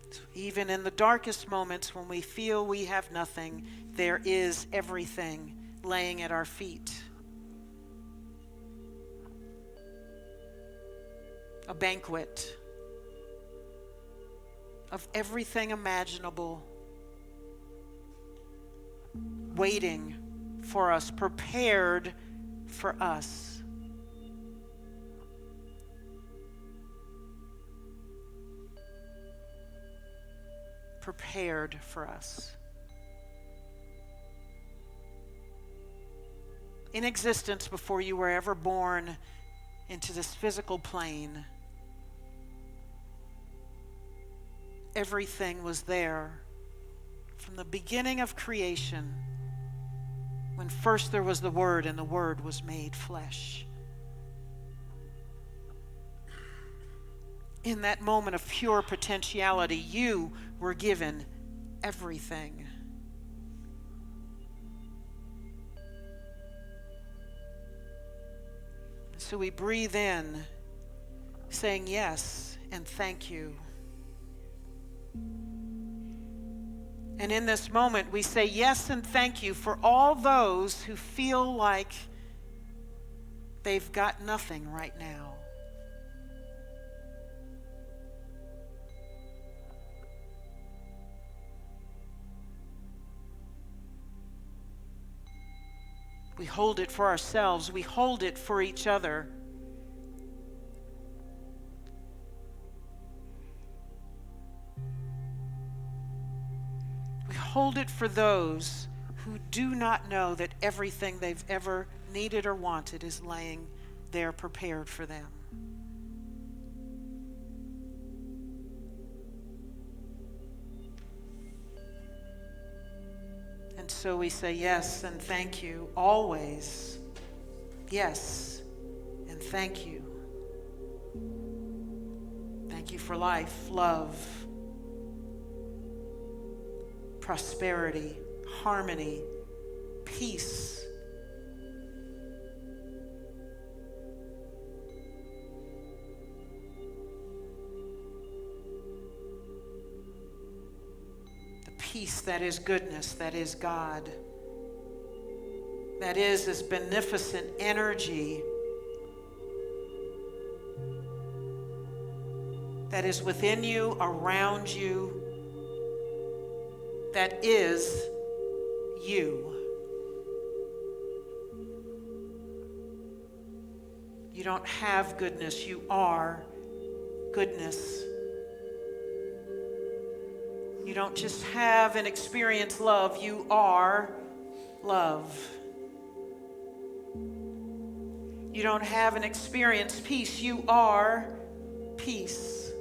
So even in the darkest moments when we feel we have nothing, there is everything laying at our feet. A banquet of everything imaginable, waiting for us, prepared for us. Prepared for us. In existence before you were ever born into this physical plane. Everything was there from the beginning of creation, when first there was the Word and the Word was made flesh. In that moment of pure potentiality, you were given everything. So we breathe in, saying yes and thank you. And in this moment, we say yes and thank you for all those who feel like they've got nothing right now. We hold it for ourselves. We hold it for each other. We hold it for those who do not know that everything they've ever needed or wanted is laying there prepared for them. And so we say yes and thank you always. Yes and thank you. Thank you for life, love, prosperity, harmony, peace. The peace that is goodness, that is God, that is this beneficent energy that is within you, around you, that is you. You don't have goodness, you are goodness. You don't just have and experience love, you are love. You don't have and experience peace, you are peace.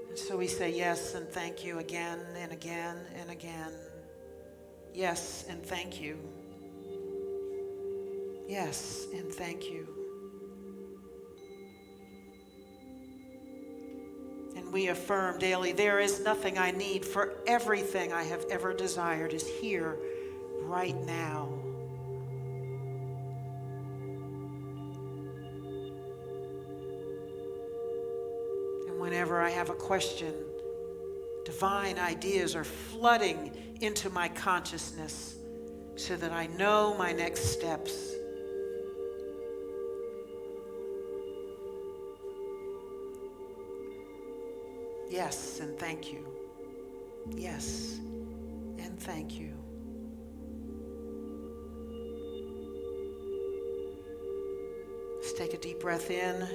And so we say yes and thank you again and again and again. Yes and thank you. Yes and thank you. And we affirm daily, there is nothing I need, for everything I have ever desired is here right now. And whenever I have a question, divine ideas are flooding into my consciousness so that I know my next steps. Yes, and thank you. Yes, and thank you. Let's take a deep breath in,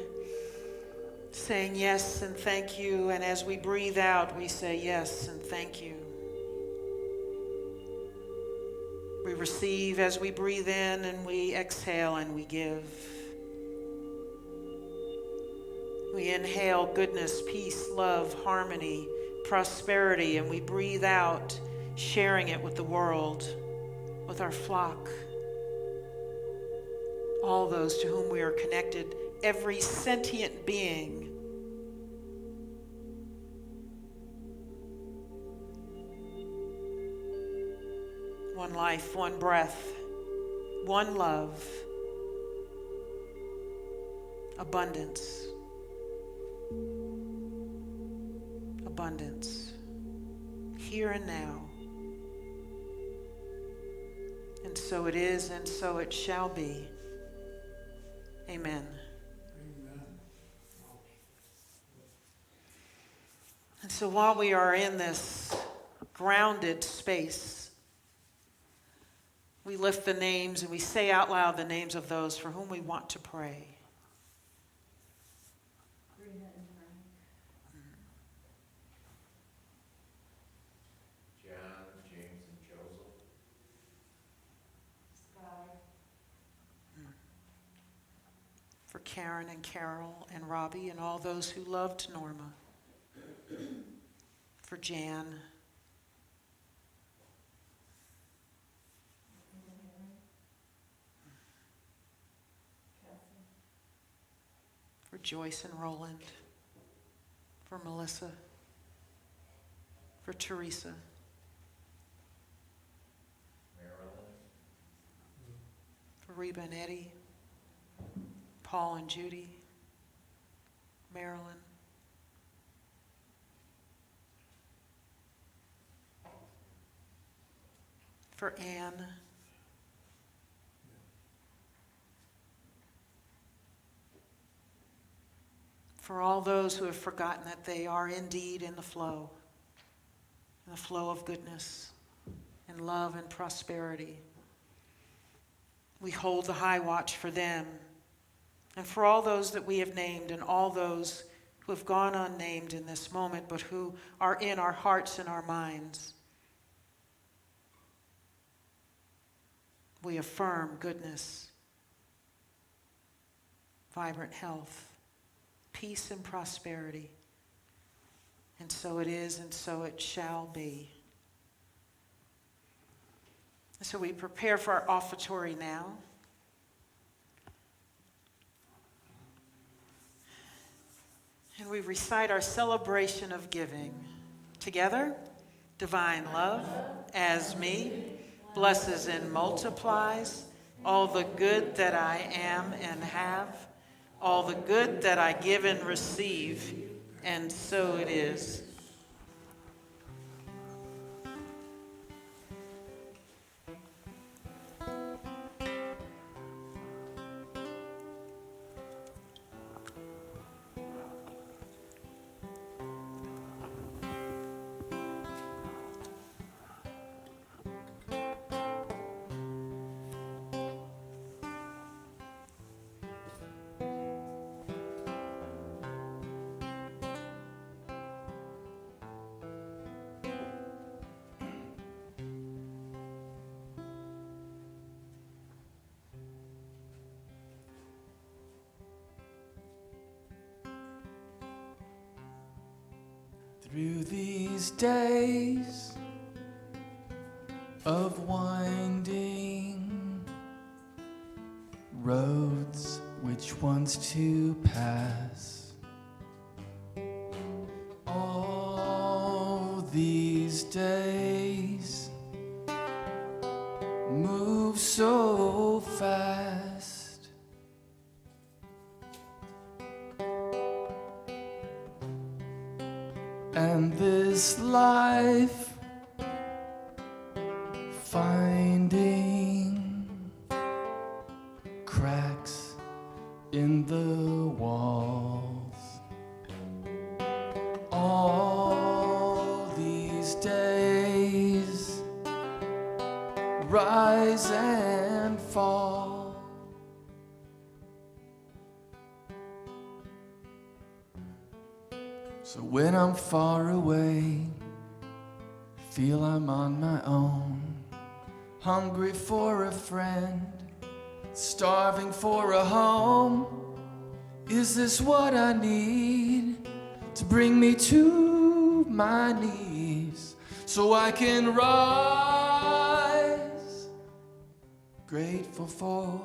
saying yes and thank you. And as we breathe out, we say yes and thank you. We receive as we breathe in, and we exhale and we give. We inhale goodness, peace, love, harmony, prosperity, and we breathe out, sharing it with the world, with our flock, all those to whom we are connected, every sentient being. One life, one breath, one love, abundance. Abundance, here and now. And so it is, and so it shall be. Amen. Amen. And so while we are in this grounded space, we lift the names and we say out loud the names of those for whom we want to pray. For Karen and Carol and Robbie and all those who loved Norma. For Jan. For Joyce and Roland. For Melissa. For Teresa. For Reba and Eddie, Paul and Judy, Marilyn. For Anne. For all those who have forgotten that they are indeed in the flow of goodness and love and prosperity. We hold the high watch for them and for all those that we have named and all those who have gone unnamed in this moment but who are in our hearts and our minds. We affirm goodness, vibrant health, peace and prosperity. And so it is, and so it shall be. So we prepare for our offertory now. And we recite our celebration of giving. Together, divine love, as me, blesses and multiplies all the good that I am and have, all the good that I give and receive, and so it is. Through these days of winding roads which once to pass, all these days move so fast. And this life, finding cracks in the walls. All these days rise and fall. So when I'm far away, feel I'm on my own, hungry for a friend, starving for a home. Is this what I need to bring me to my knees so I can rise? Grateful for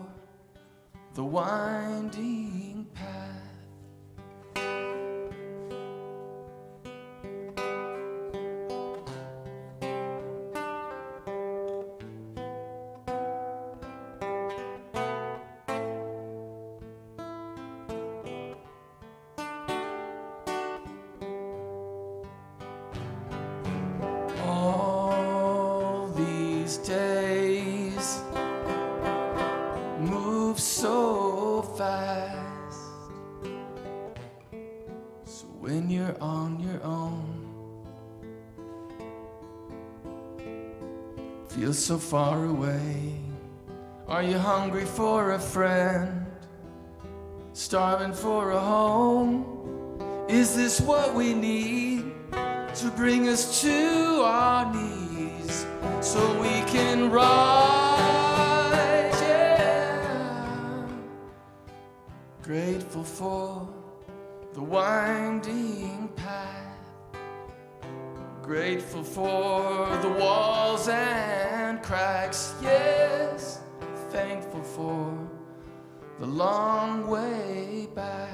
the winding path. All these days move so fast. So when you're on your own, feel so far away. Are you hungry for a friend? Starving for a home? Is this what we need to bring us to our knees so we can rise? Yeah. Grateful for the winding path, grateful for the walls and cracks, yes, thankful for the long way back.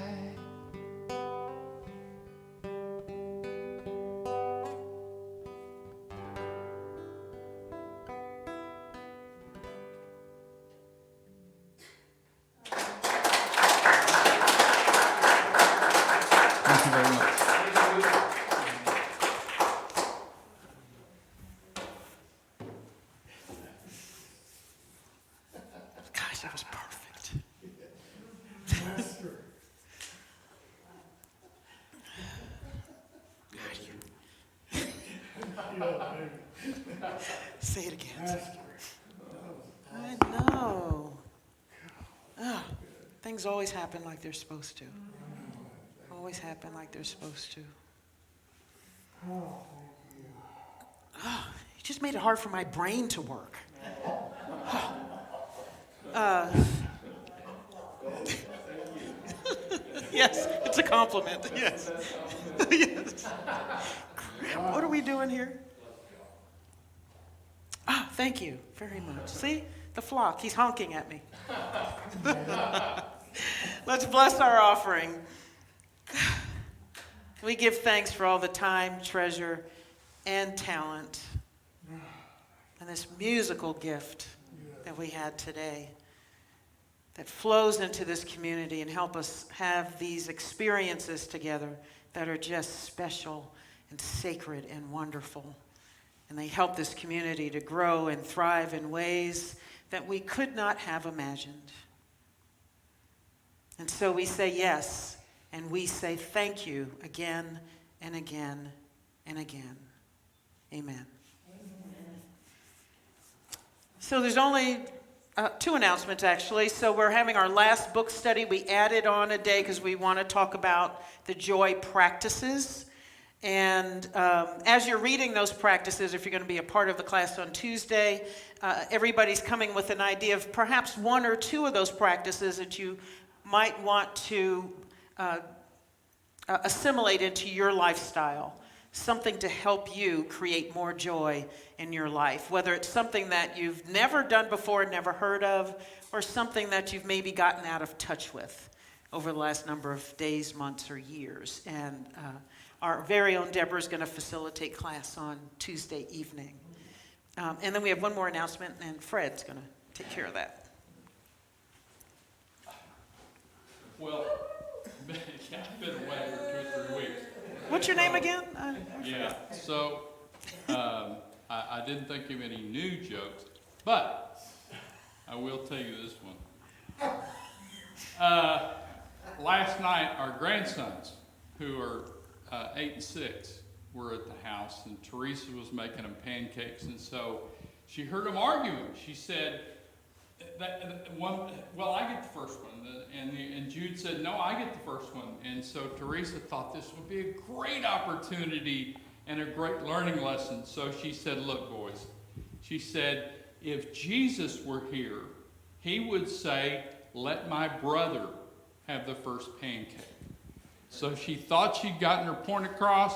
Say it again. I know. Ah, things always happen like they're supposed to. Always happen like they're supposed to. Ah, you just made it hard for my brain to work. Yes, it's a compliment. Yes. Yes. What are we doing here? Ah, thank you very much. See, the flock, he's honking at me. Let's bless our offering. We give thanks for all the time, treasure, and talent, and this musical gift that we had today that flows into this community and help us have these experiences together that are just special and sacred and wonderful. And they help this community to grow and thrive in ways that we could not have imagined. And so we say yes, and we say thank you again and again and again. Amen. So there's only two announcements, actually. So we're having our last book study. We added on a day because we want to talk about the joy practices. And as you're reading those practices, if you're going to be a part of the class on Tuesday, everybody's coming with an idea of perhaps one or two of those practices that you might want to assimilate into your lifestyle. Something to help you create more joy in your life, whether it's something that you've never done before, never heard of, or something that you've maybe gotten out of touch with over the last number of days, months, or years. And our very own Deborah is going to facilitate class on Tuesday evening. And then we have one more announcement, and Fred's going to take care of that. Well, yeah, I've been away for 2 or 3 weeks. What's your name again? Yeah, so I didn't think of any new jokes, but I will tell you this one. Last night, our grandsons, who are 8 and 6, were at the house, and Teresa was making them pancakes, and so she heard them arguing. She said, well, I get the first one, and Jude said, no, I get the first one. And so Teresa thought this would be a great opportunity and a great learning lesson. So she said, look, boys, she said, if Jesus were here, he would say, let my brother have the first pancake. So she thought she'd gotten her point across.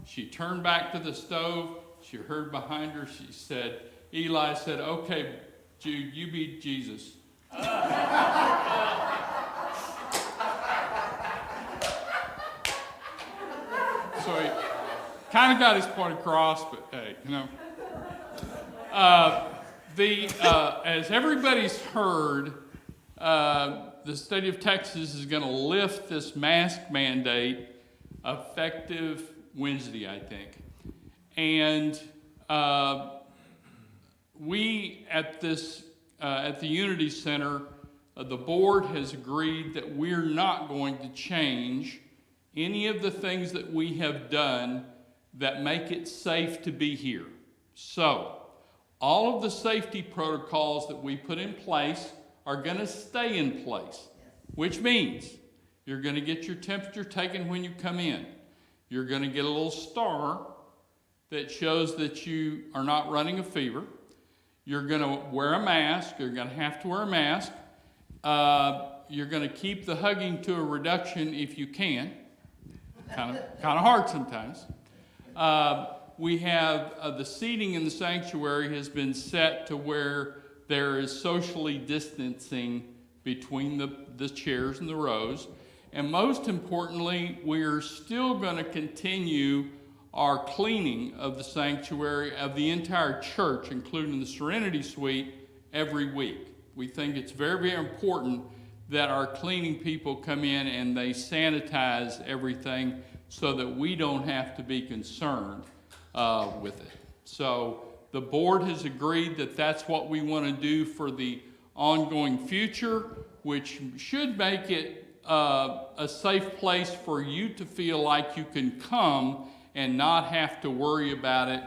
She turned back to the stove. She heard behind her, she said, Eli said, okay, Jude, you be Jesus. So he kind of got his point across, but hey, you know. As everybody's heard, the state of Texas is going to lift this mask mandate effective Wednesday, I think. And we at the Unity Center, the board has agreed that we're not going to change any of the things that we have done that make it safe to be here. So, all of the safety protocols that we put in place are going to stay in place, which means you're going to get your temperature taken when you come in. You're going to get a little star that shows that you are not running a fever. You're going to wear a mask. You're going to have to wear a mask. You're going to keep the hugging to a reduction if you can. Kind of hard sometimes. We have the seating in the sanctuary has been set to where there is socially distancing between the chairs and the rows. And most importantly, we're still going to continue our cleaning of the sanctuary, of the entire church, including the Serenity Suite, every week. We think it's very, very important that our cleaning people come in and they sanitize everything so that we don't have to be concerned with it. So the board has agreed that that's what we want to do for the ongoing future, which should make it a safe place for you to feel like you can come and not have to worry about it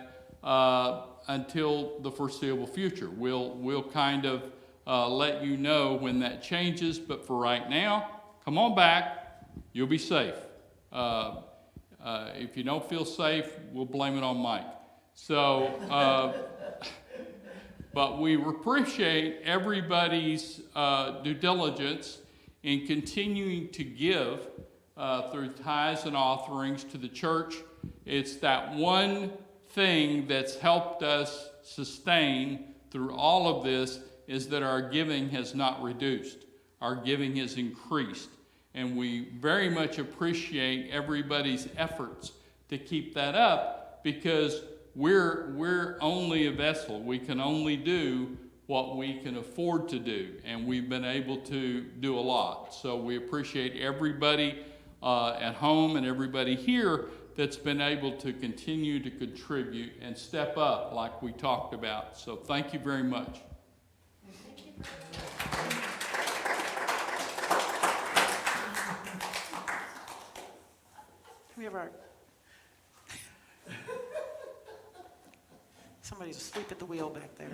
until the foreseeable future. We'll kind of let you know when that changes, but for right now, come on back. You'll be safe. If you don't feel safe, we'll blame it on Mike. So, but we appreciate everybody's due diligence in continuing to give through tithes and offerings to the church. It's that one thing that's helped us sustain through all of this is that our giving has not reduced. Our giving has increased. And we very much appreciate everybody's efforts to keep that up, because we're only a vessel. We can only do what we can afford to do, and we've been able to do a lot. So we appreciate everybody at home and everybody here that's been able to continue to contribute and step up like we talked about. So thank you very much. We have our somebody's asleep at the wheel back there.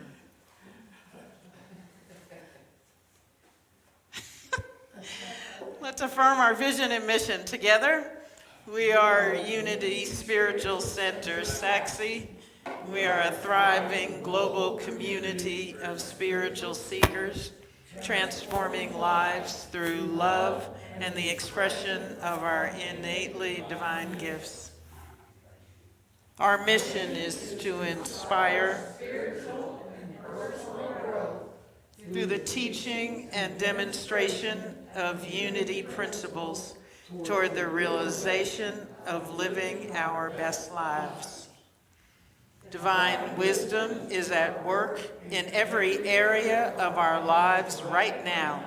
Let's affirm our vision and mission together. We are Unity Spiritual Center, SAXI. We are a thriving global community of spiritual seekers, transforming lives through love and the expression of our innately divine gifts. Our mission is to inspire through the teaching and demonstration of unity principles toward the realization of living our best lives. Divine wisdom is at work in every area of our lives right now.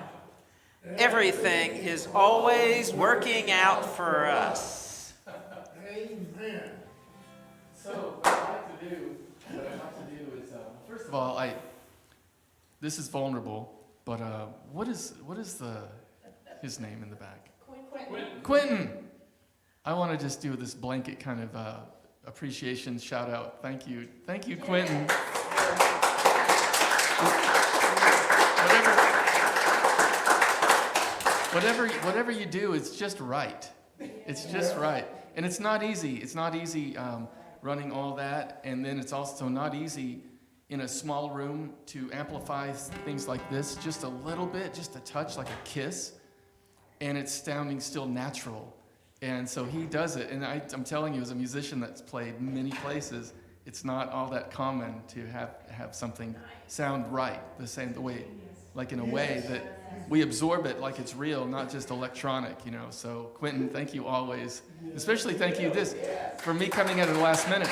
Everything is always working out for us. Amen. So what I'd like to do is, first of all, this is vulnerable, but what is his name in the back? Quentin. I want to just do this blanket kind of appreciation shout out. Thank you, Quentin. Whatever you do, it's just right. It's just right, and it's not easy. It's not easy running all that, and then it's also not easy in a small room to amplify things like this just a little bit, just a touch, like a kiss, and it's sounding still natural. And so he does it, and I'm telling you, as a musician that's played many places, it's not all that common to have something sound right, the way, like in a way that we absorb it like it's real, not just electronic, So Quentin, thank you always. Especially thank you for me coming in at the last minute.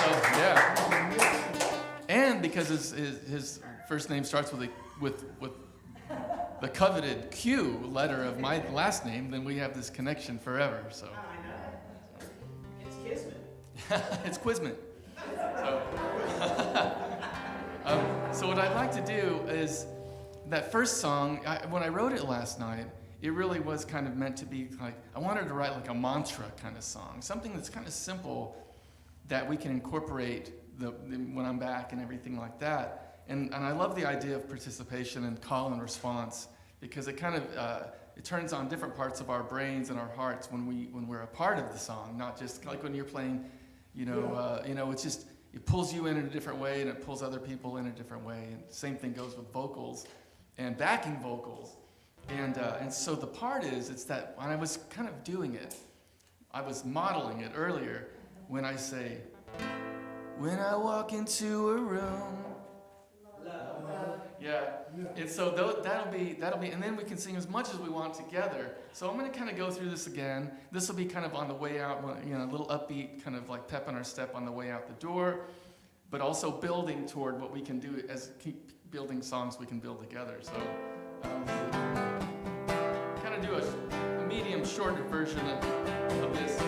So, yeah. And because his first name starts with the coveted Q letter of my last name, then we have this connection forever. So I know. It's Kismet. it's Quizmet. So what I'd like to do is that first song. When I wrote it last night, it really was kind of meant to be like, I wanted to write like a mantra kind of song, something that's kind of simple that we can incorporate when I'm back and everything like that. And I love the idea of participation and call and response, because it kind of it turns on different parts of our brains and our hearts when we're a part of the song, not just like when you're playing, it's just, it pulls you in a different way and it pulls other people in a different way. And same thing goes with vocals and backing vocals. And so the part is, it's that when I was kind of doing it, I was modeling it earlier when I say, when I walk into a room. Yeah, and so that'll be, and then we can sing as much as we want together. So I'm going to kind of go through this again. This will be kind of on the way out, a little upbeat, kind of like pep in our step on the way out the door, but also building toward what we can do keep building songs we can build together. So kind of do a medium, shorter version of this.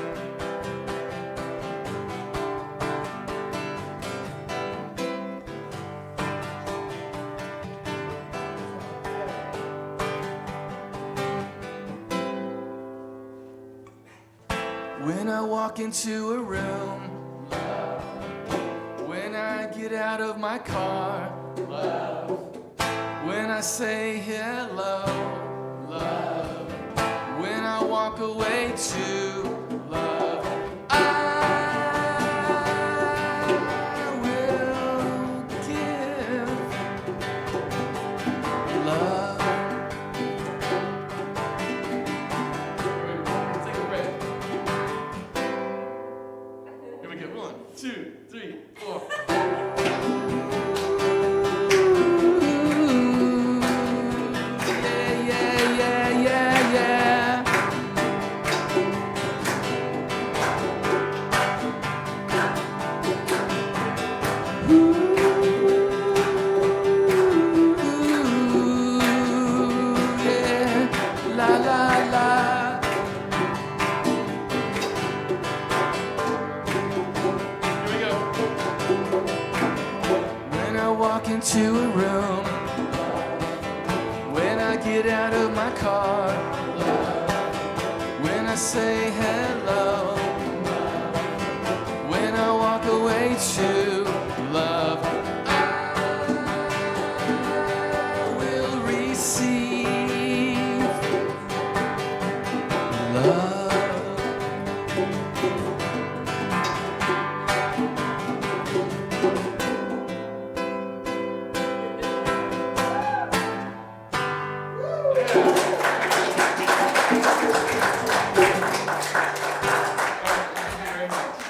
When I walk into a room, when I get out of my car, when I say hello, when I walk away to love, I will give love. Take a breath. Here we go. 1, 2, 3, 4. Into a room, when I get out of my car, when I say hello, when I walk away to love, I will receive love.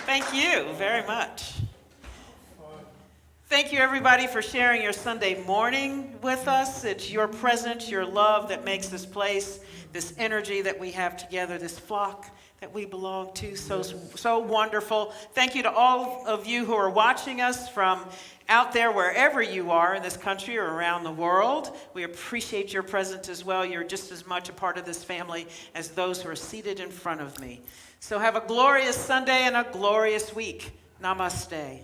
Thank you very much. Thank you, everybody, for sharing your Sunday morning with us. It's your presence, your love that makes this place, this energy that we have together, this flock that we belong to, so wonderful. Thank you to all of you who are watching us from out there, wherever you are in this country or around the world. We appreciate your presence as well. You're just as much a part of this family as those who are seated in front of me. So have a glorious Sunday and a glorious week. Namaste.